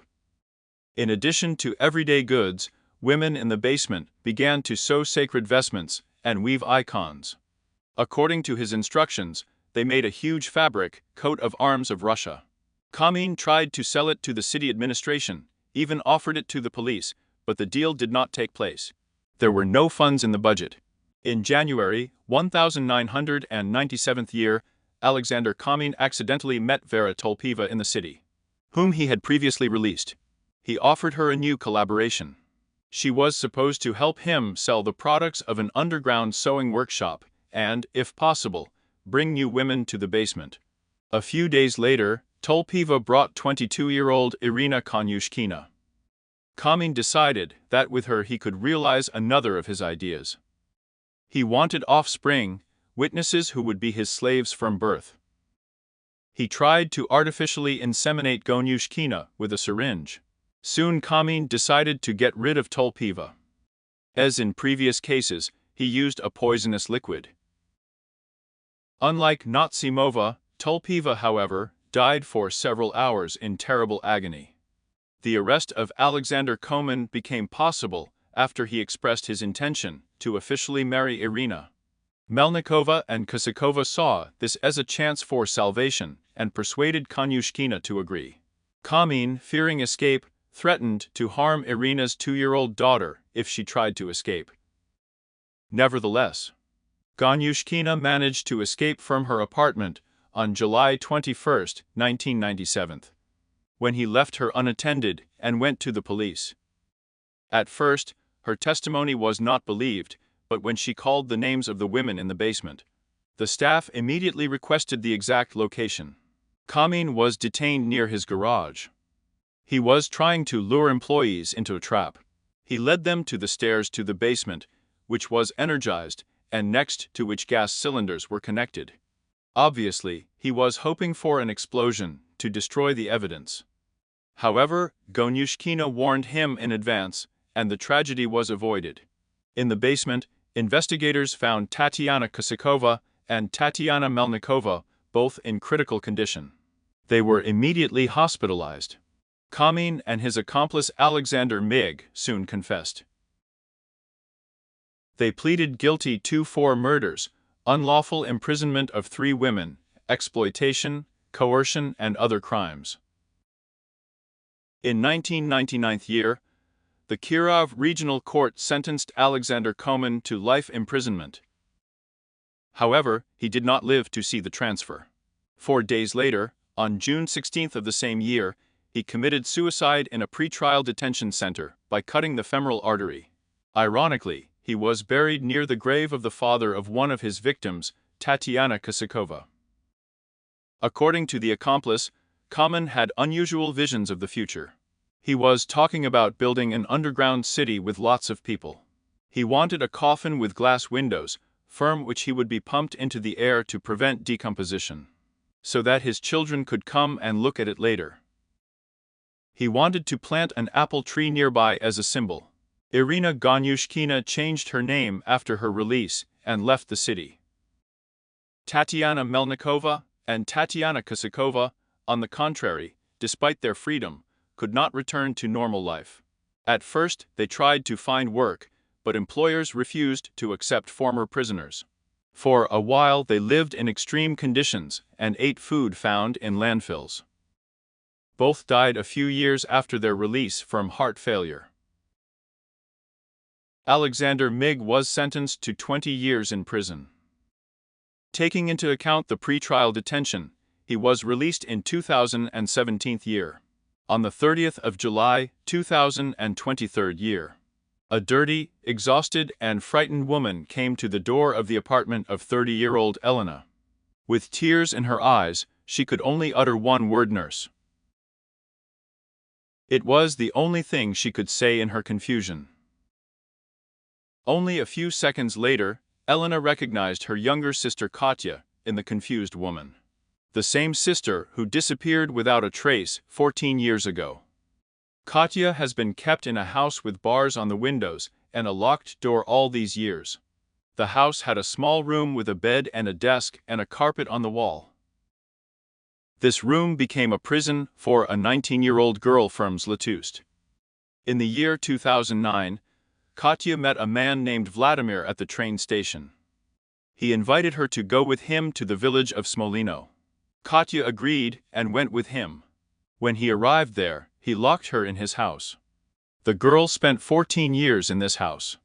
In addition to everyday goods, women in the basement began to sew sacred vestments and weave icons. According to his instructions, they made a huge fabric coat of arms of Russia. Kamen tried to sell it to the city administration, even offered it to the police, but the deal did not take place. There were no funds in the budget. In January 1997th year, Alexander Kamen accidentally met Vera Tulpiva in the city, whom he had previously released. He offered her a new collaboration. She was supposed to help him sell the products of an underground sewing workshop and, if possible, bring new women to the basement. A few days later, Tulpiva brought 22-year-old Irina Konyushkina. Kamen decided that with her he could realize another of his ideas. He wanted offspring, witnesses who would be his slaves from birth. He tried to artificially inseminate Konyushkina with a syringe. Soon Kamen decided to get rid of Tulpiva. As in previous cases, he used a poisonous liquid. Unlike Natsimova, Tulpiva, however, died for several hours in terrible agony. The arrest of Alexander Kamen became possible after he expressed his intention to officially marry Irina. Melnikova and Kosakova saw this as a chance for salvation and persuaded Konyushkina to agree. Kamen, fearing escape, threatened to harm Irina's 2-year-old daughter if she tried to escape. Nevertheless, Konyushkina managed to escape from her apartment on July 21, 1997, when he left her unattended and went to the police. At first, her testimony was not believed, but when she called the names of the women in the basement, the staff immediately requested the exact location. Kamen was detained near his garage. He was trying to lure employees into a trap. He led them to the stairs to the basement, which was energized, and next to which gas cylinders were connected. Obviously, he was hoping for an explosion to destroy the evidence. However, Konyushkina warned him in advance, and the tragedy was avoided. In the basement, investigators found Tatiana Kosakova and Tatiana Melnikova, both in critical condition. They were immediately hospitalized. Kamen and his accomplice Alexander Mig soon confessed. They pleaded guilty to 4 murders, unlawful imprisonment of 3 women, exploitation, coercion, and other crimes. In 1999 year, the Kirov Regional Court sentenced Alexander Koman to life imprisonment. However, he did not live to see the transfer. 4 days later, on June 16 of the same year, he committed suicide in a pre-trial detention center by cutting the femoral artery. Ironically, he was buried near the grave of the father of one of his victims, Tatiana Kosakova. According to the accomplice, Koman had unusual visions of the future. He was talking about building an underground city with lots of people. He wanted a coffin with glass windows, firm, which he would be pumped into the air to prevent decomposition, so that his children could come and look at it later. He wanted to plant an apple tree nearby as a symbol. Irina Gonyushkina changed her name after her release and left the city. Tatiana Melnikova and Tatiana Kosakova, on the contrary, despite their freedom, could not return to normal life. At first, they tried to find work, but employers refused to accept former prisoners. For a while they lived in extreme conditions and ate food found in landfills. Both died a few years after their release from heart failure. Alexander Mig was sentenced to 20 years in prison. Taking into account the pre-trial detention, he was released in 2017 year. On the 30th of July, 2023 year. A dirty, exhausted, and frightened woman came to the door of the apartment of 30-year-old Elena. With tears in her eyes, she could only utter one word: nurse. It was the only thing she could say in her confusion. Only a few seconds later, Elena recognized her younger sister Katya in the confused woman. The same sister who disappeared without a trace 14 years ago. Katya has been kept in a house with bars on the windows and a locked door all these years. The house had a small room with a bed and a desk and a carpet on the wall. This room became a prison for a 19-year-old girl from Zlatoust. In the year 2009, Katya met a man named Vladimir at the train station. He invited her to go with him to the village of Smolino. Katya agreed and went with him. When he arrived there, he locked her in his house. The girl spent 14 years in this house.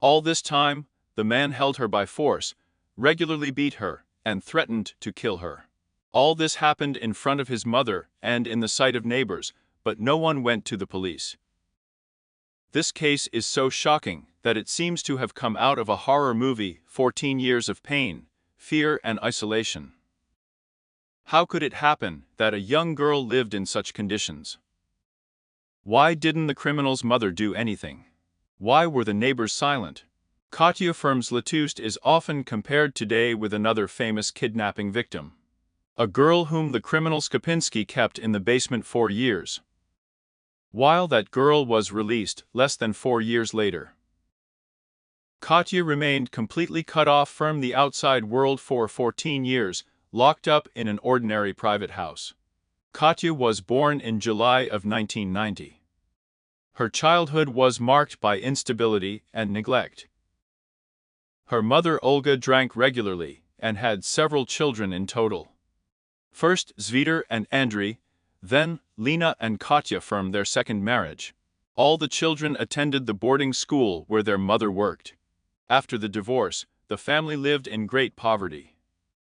All this time, the man held her by force, regularly beat her, and threatened to kill her. All this happened in front of his mother and in the sight of neighbors, but no one went to the police. This case is so shocking that it seems to have come out of a horror movie. 14 years of pain, fear, and isolation. How could it happen that a young girl lived in such conditions? Why didn't the criminal's mother do anything? Why were the neighbors silent? Katya from Zlatoust is often compared today with another famous kidnapping victim. A girl whom the criminal Skopinski kept in the basement 4 years. While that girl was released less than 4 years later. Katya remained completely cut off from the outside world for 14 years, locked up in an ordinary private house. Katya was born in July of 1990. Her childhood was marked by instability and neglect. Her mother Olga drank regularly and had several children in total. First Zvitar and Andrei, then Lena and Katya from their second marriage. All the children attended the boarding school where their mother worked. After the divorce, the family lived in great poverty.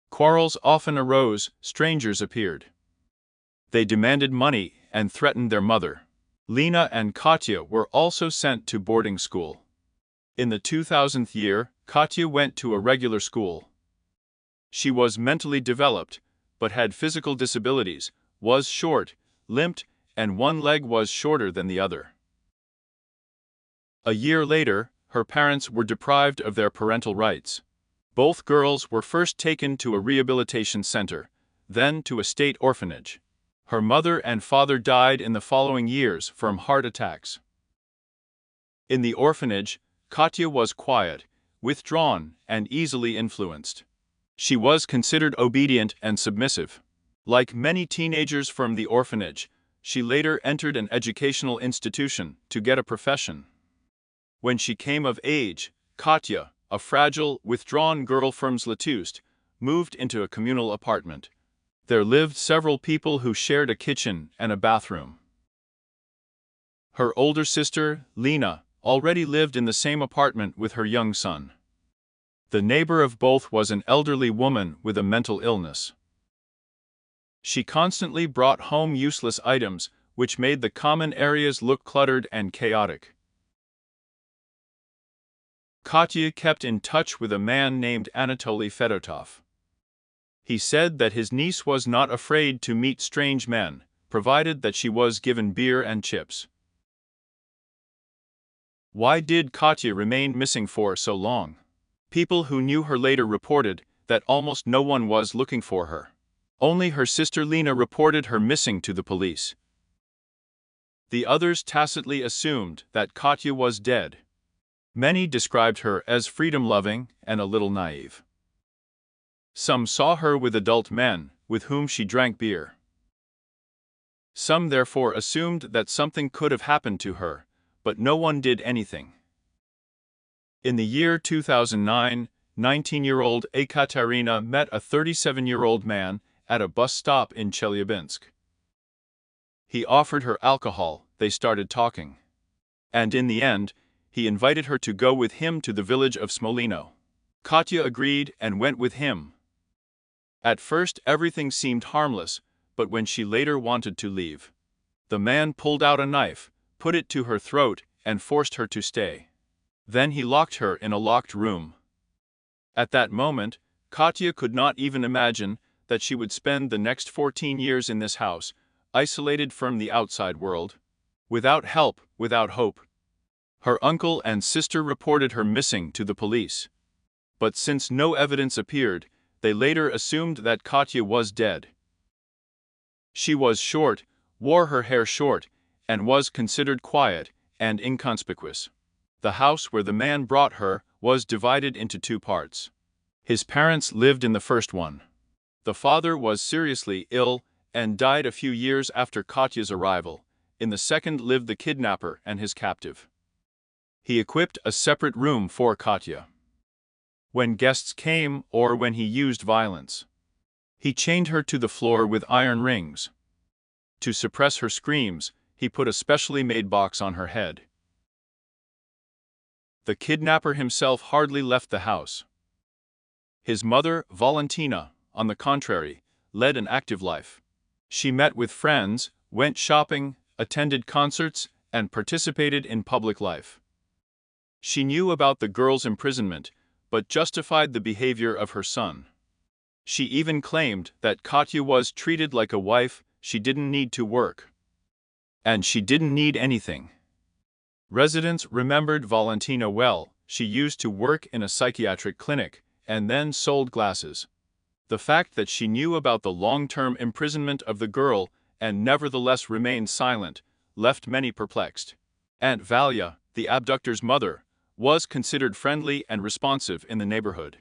Quarrels often arose, strangers appeared. They demanded money and threatened their mother. Lena and Katya were also sent to boarding school. In the 2000th year, Katya went to a regular school. She was mentally developed, but had physical disabilities, was short, limped, and one leg was shorter than the other. A year later, her parents were deprived of their parental rights. Both girls were first taken to a rehabilitation center, then to a state orphanage. Her mother and father died in the following years from heart attacks. In the orphanage, Katya was quiet, withdrawn, and easily influenced. She was considered obedient and submissive. Like many teenagers from the orphanage, she later entered an educational institution to get a profession. When she came of age, Katya, a fragile, withdrawn girl from Zlatoust, moved into a communal apartment. There lived several people who shared a kitchen and a bathroom. Her older sister, Lena, already lived in the same apartment with her young son. The neighbor of both was an elderly woman with a mental illness. She constantly brought home useless items, which made the common areas look cluttered and chaotic. Katya kept in touch with a man named Anatoly Fedotov. He said that his niece was not afraid to meet strange men, provided that she was given beer and chips. Why did Katya remain missing for so long? People who knew her later reported that almost no one was looking for her. Only her sister Lena reported her missing to the police. The others tacitly assumed that Katya was dead. Many described her as freedom-loving and a little naive. Some saw her with adult men, with whom she drank beer. Some therefore assumed that something could have happened to her, but no one did anything. In the year 2009, 19-year-old Ekaterina met a 37-year-old man at a bus stop in Chelyabinsk. He offered her alcohol, they started talking. And in the end, he invited her to go with him to the village of Smolino. Katya agreed and went with him. At first everything seemed harmless, but when she later wanted to leave, the man pulled out a knife, put it to her throat, and forced her to stay. Then he locked her in a locked room. At that moment, Katya could not even imagine that she would spend the next 14 years in this house, isolated from the outside world, without help, without hope. Her uncle and sister reported her missing to the police. But since no evidence appeared, they later assumed that Katya was dead. She was short, wore her hair short, and was considered quiet and inconspicuous. The house where the man brought her was divided into two parts. His parents lived in the first one. The father was seriously ill and died a few years after Katya's arrival. In the second lived the kidnapper and his captive. He equipped a separate room for Katya. When guests came or when he used violence, he chained her to the floor with iron rings. To suppress her screams, he put a specially made box on her head. The kidnapper himself hardly left the house. His mother, Valentina, on the contrary, led an active life. She met with friends, went shopping, attended concerts, and participated in public life. She knew about the girl's imprisonment, but justified the behavior of her son. She even claimed that Katya was treated like a wife, she didn't need to work. And she didn't need anything. Residents remembered Valentina well. She used to work in a psychiatric clinic, and then sold glasses. The fact that she knew about the long-term imprisonment of the girl, and nevertheless remained silent, left many perplexed. Aunt Valia, the abductor's mother, was considered friendly and responsive in the neighborhood.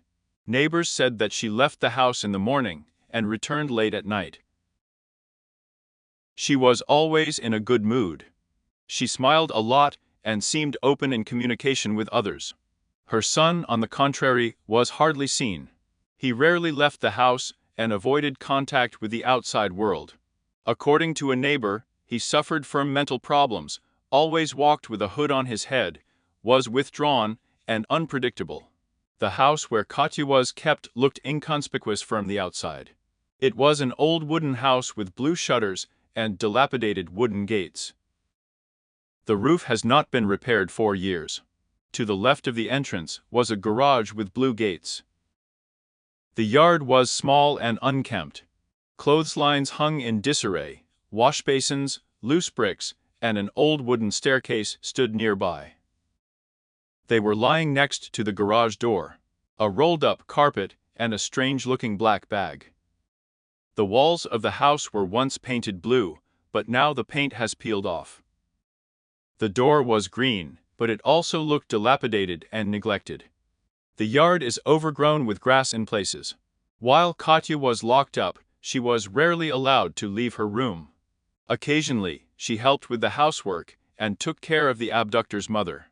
Neighbors said that she left the house in the morning and returned late at night. She was always in a good mood. She smiled a lot and seemed open in communication with others. Her son, on the contrary, was hardly seen. He rarely left the house and avoided contact with the outside world. According to a neighbor, he suffered from mental problems, always walked with a hood on his head, was withdrawn and unpredictable. The house where Katya was kept looked inconspicuous from the outside. It was an old wooden house with blue shutters and dilapidated wooden gates. The roof has not been repaired for years. To the left of the entrance was a garage with blue gates. The yard was small and unkempt. Clotheslines hung in disarray, wash basins, loose bricks, and an old wooden staircase stood nearby. They were lying next to the garage door, a rolled-up carpet and a strange-looking black bag. The walls of the house were once painted blue, but now the paint has peeled off. The door was green, but it also looked dilapidated and neglected. The yard is overgrown with grass in places. While Katya was locked up, she was rarely allowed to leave her room. Occasionally, she helped with the housework and took care of the abductor's mother.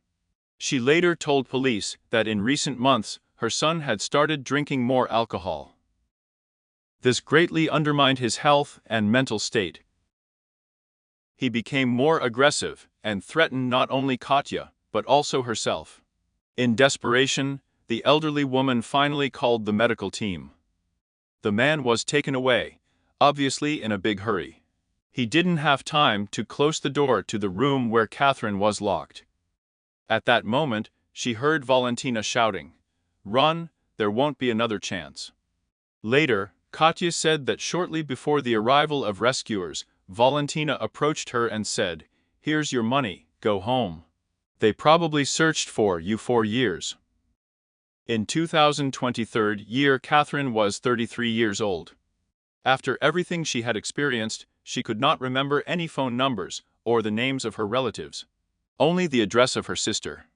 She later told police that in recent months, her son had started drinking more alcohol. This greatly undermined his health and mental state. He became more aggressive and threatened not only Katya, but also herself. In desperation, the elderly woman finally called the medical team. The man was taken away, obviously in a big hurry. He didn't have time to close the door to the room where Catherine was locked. At that moment, she heard Valentina shouting, "Run, there won't be another chance." Later, Katya said that shortly before the arrival of rescuers, Valentina approached her and said, "Here's your money, go home. They probably searched for you for years." In 2023, Catherine was 33 years old. After everything she had experienced, she could not remember any phone numbers or the names of her relatives. Only the address of her sister.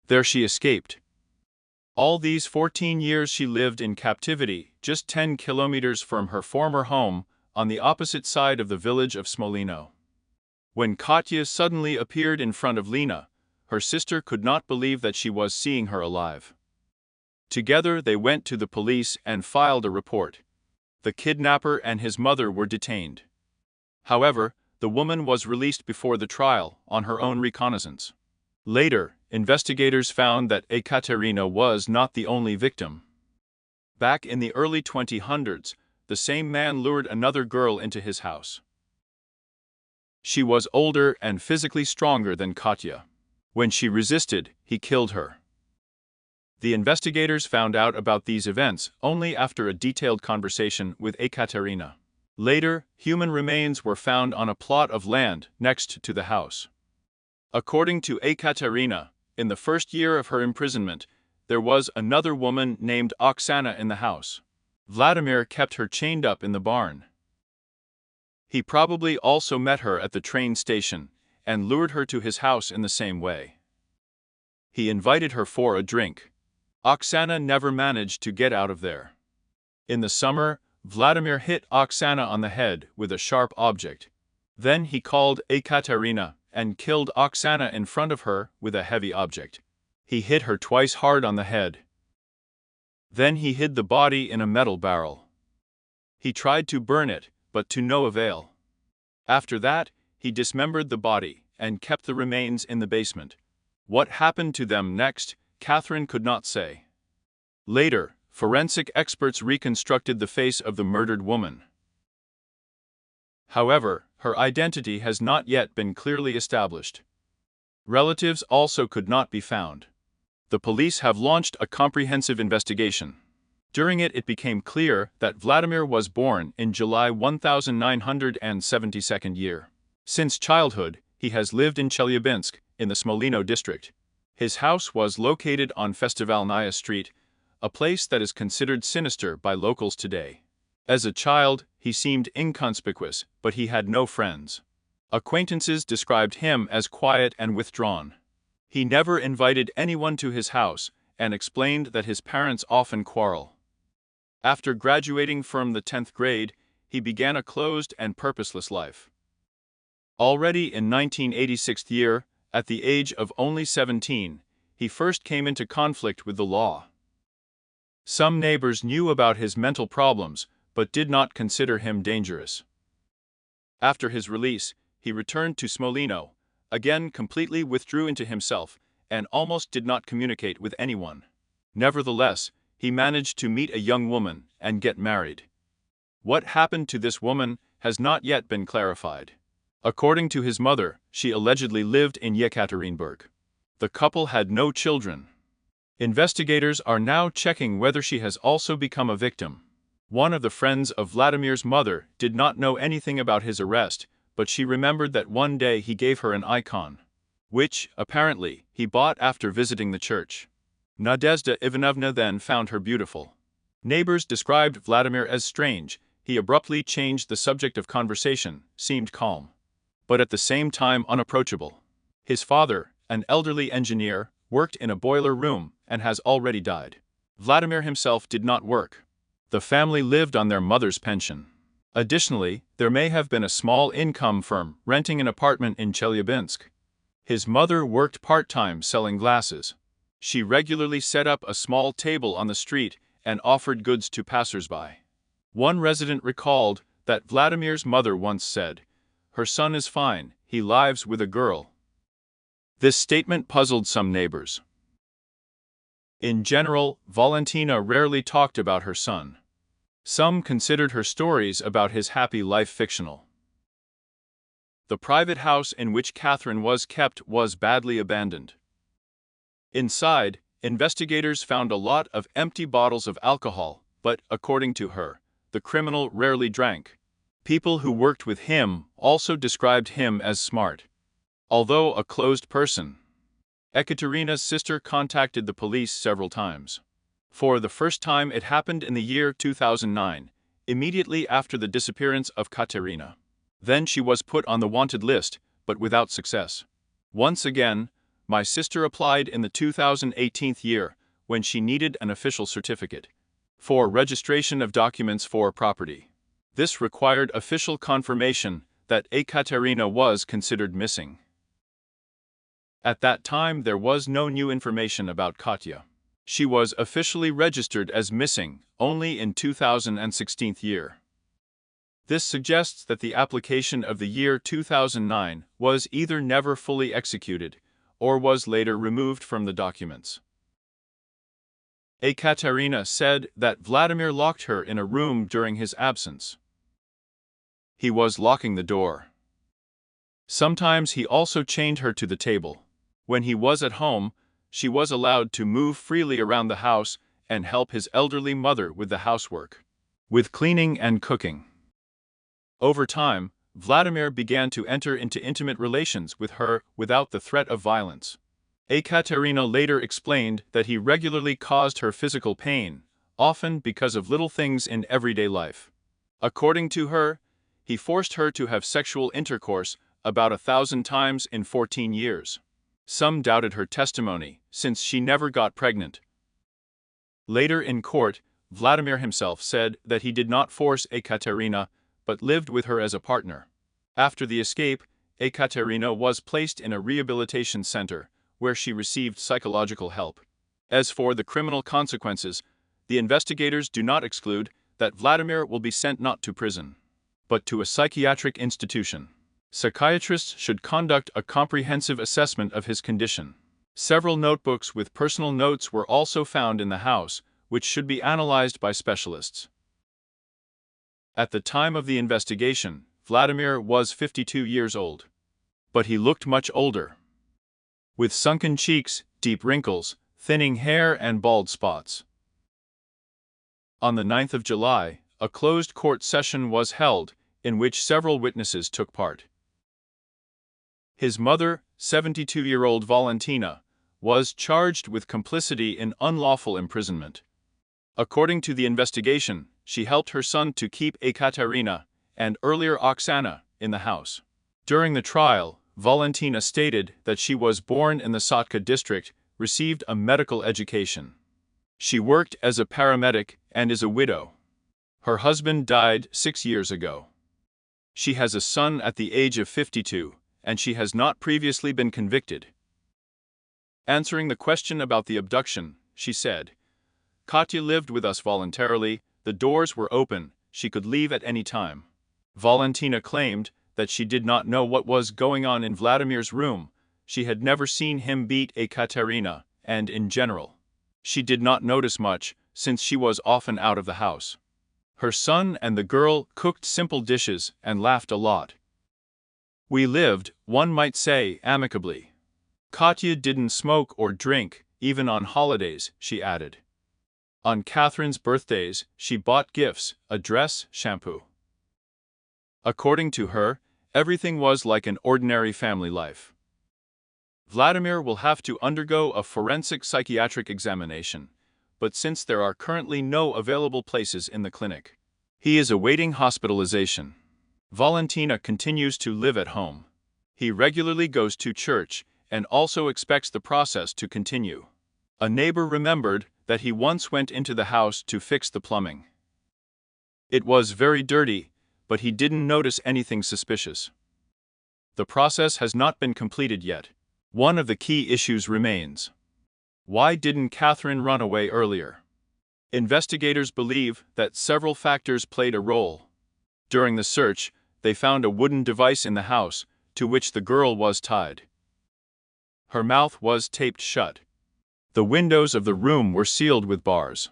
There she escaped. All these 14 years she lived in captivity, just 10 kilometers from her former home, on the opposite side of the village of Smolino. When Katya suddenly appeared in front of Lena, her sister could not believe that she was seeing her alive. Together they went to the police and filed a report. The kidnapper and his mother were detained. However, the woman was released before the trial on her own reconnaissance. Later, investigators found that Ekaterina was not the only victim. Back in the early 2000s, the same man lured another girl into his house. She was older and physically stronger than Katya. When she resisted, he killed her. The investigators found out about these events only after a detailed conversation with Ekaterina. Later, human remains were found on a plot of land next to the house. According to Ekaterina, in the first year of her imprisonment, there was another woman named Oksana in the house. Vladimir kept her chained up in the barn. He probably also met her at the train station and lured her to his house in the same way. He invited her for a drink. Oksana never managed to get out of there. In the summer, Vladimir hit Oksana on the head with a sharp object. Then he called Ekaterina and killed Oksana in front of her with a heavy object. He hit her twice hard on the head. Then he hid the body in a metal barrel. He tried to burn it, but to no avail. After that, he dismembered the body and kept the remains in the basement. What happened to them next, Catherine could not say. Later, forensic experts reconstructed the face of the murdered woman. However, her identity has not yet been clearly established. Relatives also could not be found. The police have launched a comprehensive investigation. During it, it became clear that Vladimir was born in July 1972 year. Since childhood, he has lived in Chelyabinsk, in the Smolino district. His house was located on Festivalnaya Street, a place that is considered sinister by locals today. As a child, he seemed inconspicuous, but he had no friends. Acquaintances described him as quiet and withdrawn. He never invited anyone to his house and explained that his parents often quarrel. After graduating from the 10th grade, he began a closed and purposeless life. Already in 1986 year, at the age of only 17, he first came into conflict with the law. Some neighbors knew about his mental problems, but did not consider him dangerous. After his release, he returned to Smolino, again completely withdrew into himself, and almost did not communicate with anyone. Nevertheless, he managed to meet a young woman and get married. What happened to this woman has not yet been clarified. According to his mother, she allegedly lived in Yekaterinburg. The couple had no children. Investigators are now checking whether she has also become a victim. One of the friends of Vladimir's mother did not know anything about his arrest, but she remembered that one day he gave her an icon, which, apparently, he bought after visiting the church. Nadezhda Ivanovna then found her beautiful. Neighbors described Vladimir as strange. He abruptly changed the subject of conversation, seemed calm, but at the same time unapproachable. His father, an elderly engineer, worked in a boiler room and has already died. Vladimir himself did not work. The family lived on their mother's pension. Additionally, there may have been a small income firm renting an apartment in Chelyabinsk. His mother worked part-time selling glasses. She regularly set up a small table on the street and offered goods to passers-by. One resident recalled that Vladimir's mother once said, "Her son is fine, he lives with a girl." This statement puzzled some neighbors. In general, Valentina rarely talked about her son. Some considered her stories about his happy life fictional. The private house in which Catherine was kept was badly abandoned. Inside, investigators found a lot of empty bottles of alcohol, but, according to her, the criminal rarely drank. People who worked with him also described him as smart. Although a closed person, Ekaterina's sister contacted the police several times. For the first time it happened in the year 2009, immediately after the disappearance of Katerina. Then she was put on the wanted list, but without success. Once again, my sister applied in the 2018 year, when she needed an official certificate for registration of documents for property. This required official confirmation that Ekaterina was considered missing. At that time there was no new information about Katya. She was officially registered as missing only in 2016 year. This suggests that the application of the year 2009 was either never fully executed or was later removed from the documents. Ekaterina said that Vladimir locked her in a room during his absence. He was locking the door. Sometimes he also chained her to the table. When he was at home, she was allowed to move freely around the house and help his elderly mother with the housework, with cleaning and cooking. Over time, Vladimir began to enter into intimate relations with her without the threat of violence. Ekaterina later explained that he regularly caused her physical pain, often because of little things in everyday life. According to her, he forced her to have sexual intercourse about 1,000 times in 14 years. Some doubted her testimony, since she never got pregnant. Later in court, Vladimir himself said that he did not force Ekaterina, but lived with her as a partner. After the escape, Ekaterina was placed in a rehabilitation center, where she received psychological help. As for the criminal consequences, the investigators do not exclude that Vladimir will be sent not to prison, but to a psychiatric institution. Psychiatrists should conduct a comprehensive assessment of his condition. Several notebooks with personal notes were also found in the house, which should be analyzed by specialists. At the time of the investigation, Vladimir was 52 years old. But he looked much older, with sunken cheeks, deep wrinkles, thinning hair and bald spots. On the 9th of July, a closed court session was held, in which several witnesses took part. His mother, 72-year-old Valentina, was charged with complicity in unlawful imprisonment. According to the investigation, she helped her son to keep Ekaterina, and earlier Oksana, in the house. During the trial, Valentina stated that she was born in the Sotka district, received a medical education. She worked as a paramedic and is a widow. Her husband died 6 years ago. She has a son at the age of 52, and she has not previously been convicted. Answering the question about the abduction, she said, "Katya lived with us voluntarily, the doors were open, she could leave at any time." Valentina claimed that she did not know what was going on in Vladimir's room, she had never seen him beat Ekaterina, and in general, she did not notice much, since she was often out of the house. Her son and the girl cooked simple dishes and laughed a lot. "We lived, one might say, amicably. Katya didn't smoke or drink, even on holidays," she added. On Catherine's birthdays, she bought gifts, a dress, shampoo. According to her, everything was like an ordinary family life. Vladimir will have to undergo a forensic psychiatric examination, but since there are currently no available places in the clinic, he is awaiting hospitalization. Valentina continues to live at home. He regularly goes to church and also expects the process to continue. A neighbor remembered that he once went into the house to fix the plumbing. It was very dirty, but he didn't notice anything suspicious. The process has not been completed yet. One of the key issues remains. Why didn't Catherine run away earlier? Investigators believe that several factors played a role. During the search, they found a wooden device in the house, to which the girl was tied. Her mouth was taped shut. The windows of the room were sealed with bars.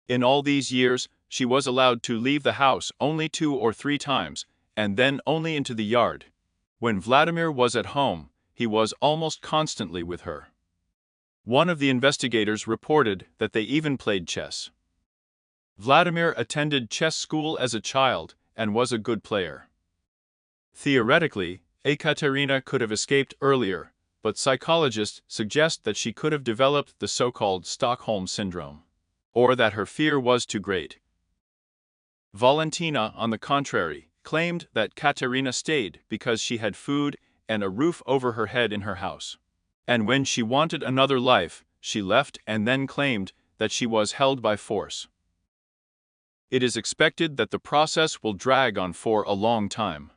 In all these years, she was allowed to leave the house only 2 or 3 times, and then only into the yard. When Vladimir was at home, he was almost constantly with her. One of the investigators reported that they even played chess. Vladimir attended chess school as a child and was a good player. Theoretically, Ekaterina could have escaped earlier, but psychologists suggest that she could have developed the so-called Stockholm Syndrome, or that her fear was too great. Valentina, on the contrary, claimed that Katerina stayed because she had food and a roof over her head in her house. And when she wanted another life, she left and then claimed that she was held by force. It is expected that the process will drag on for a long time.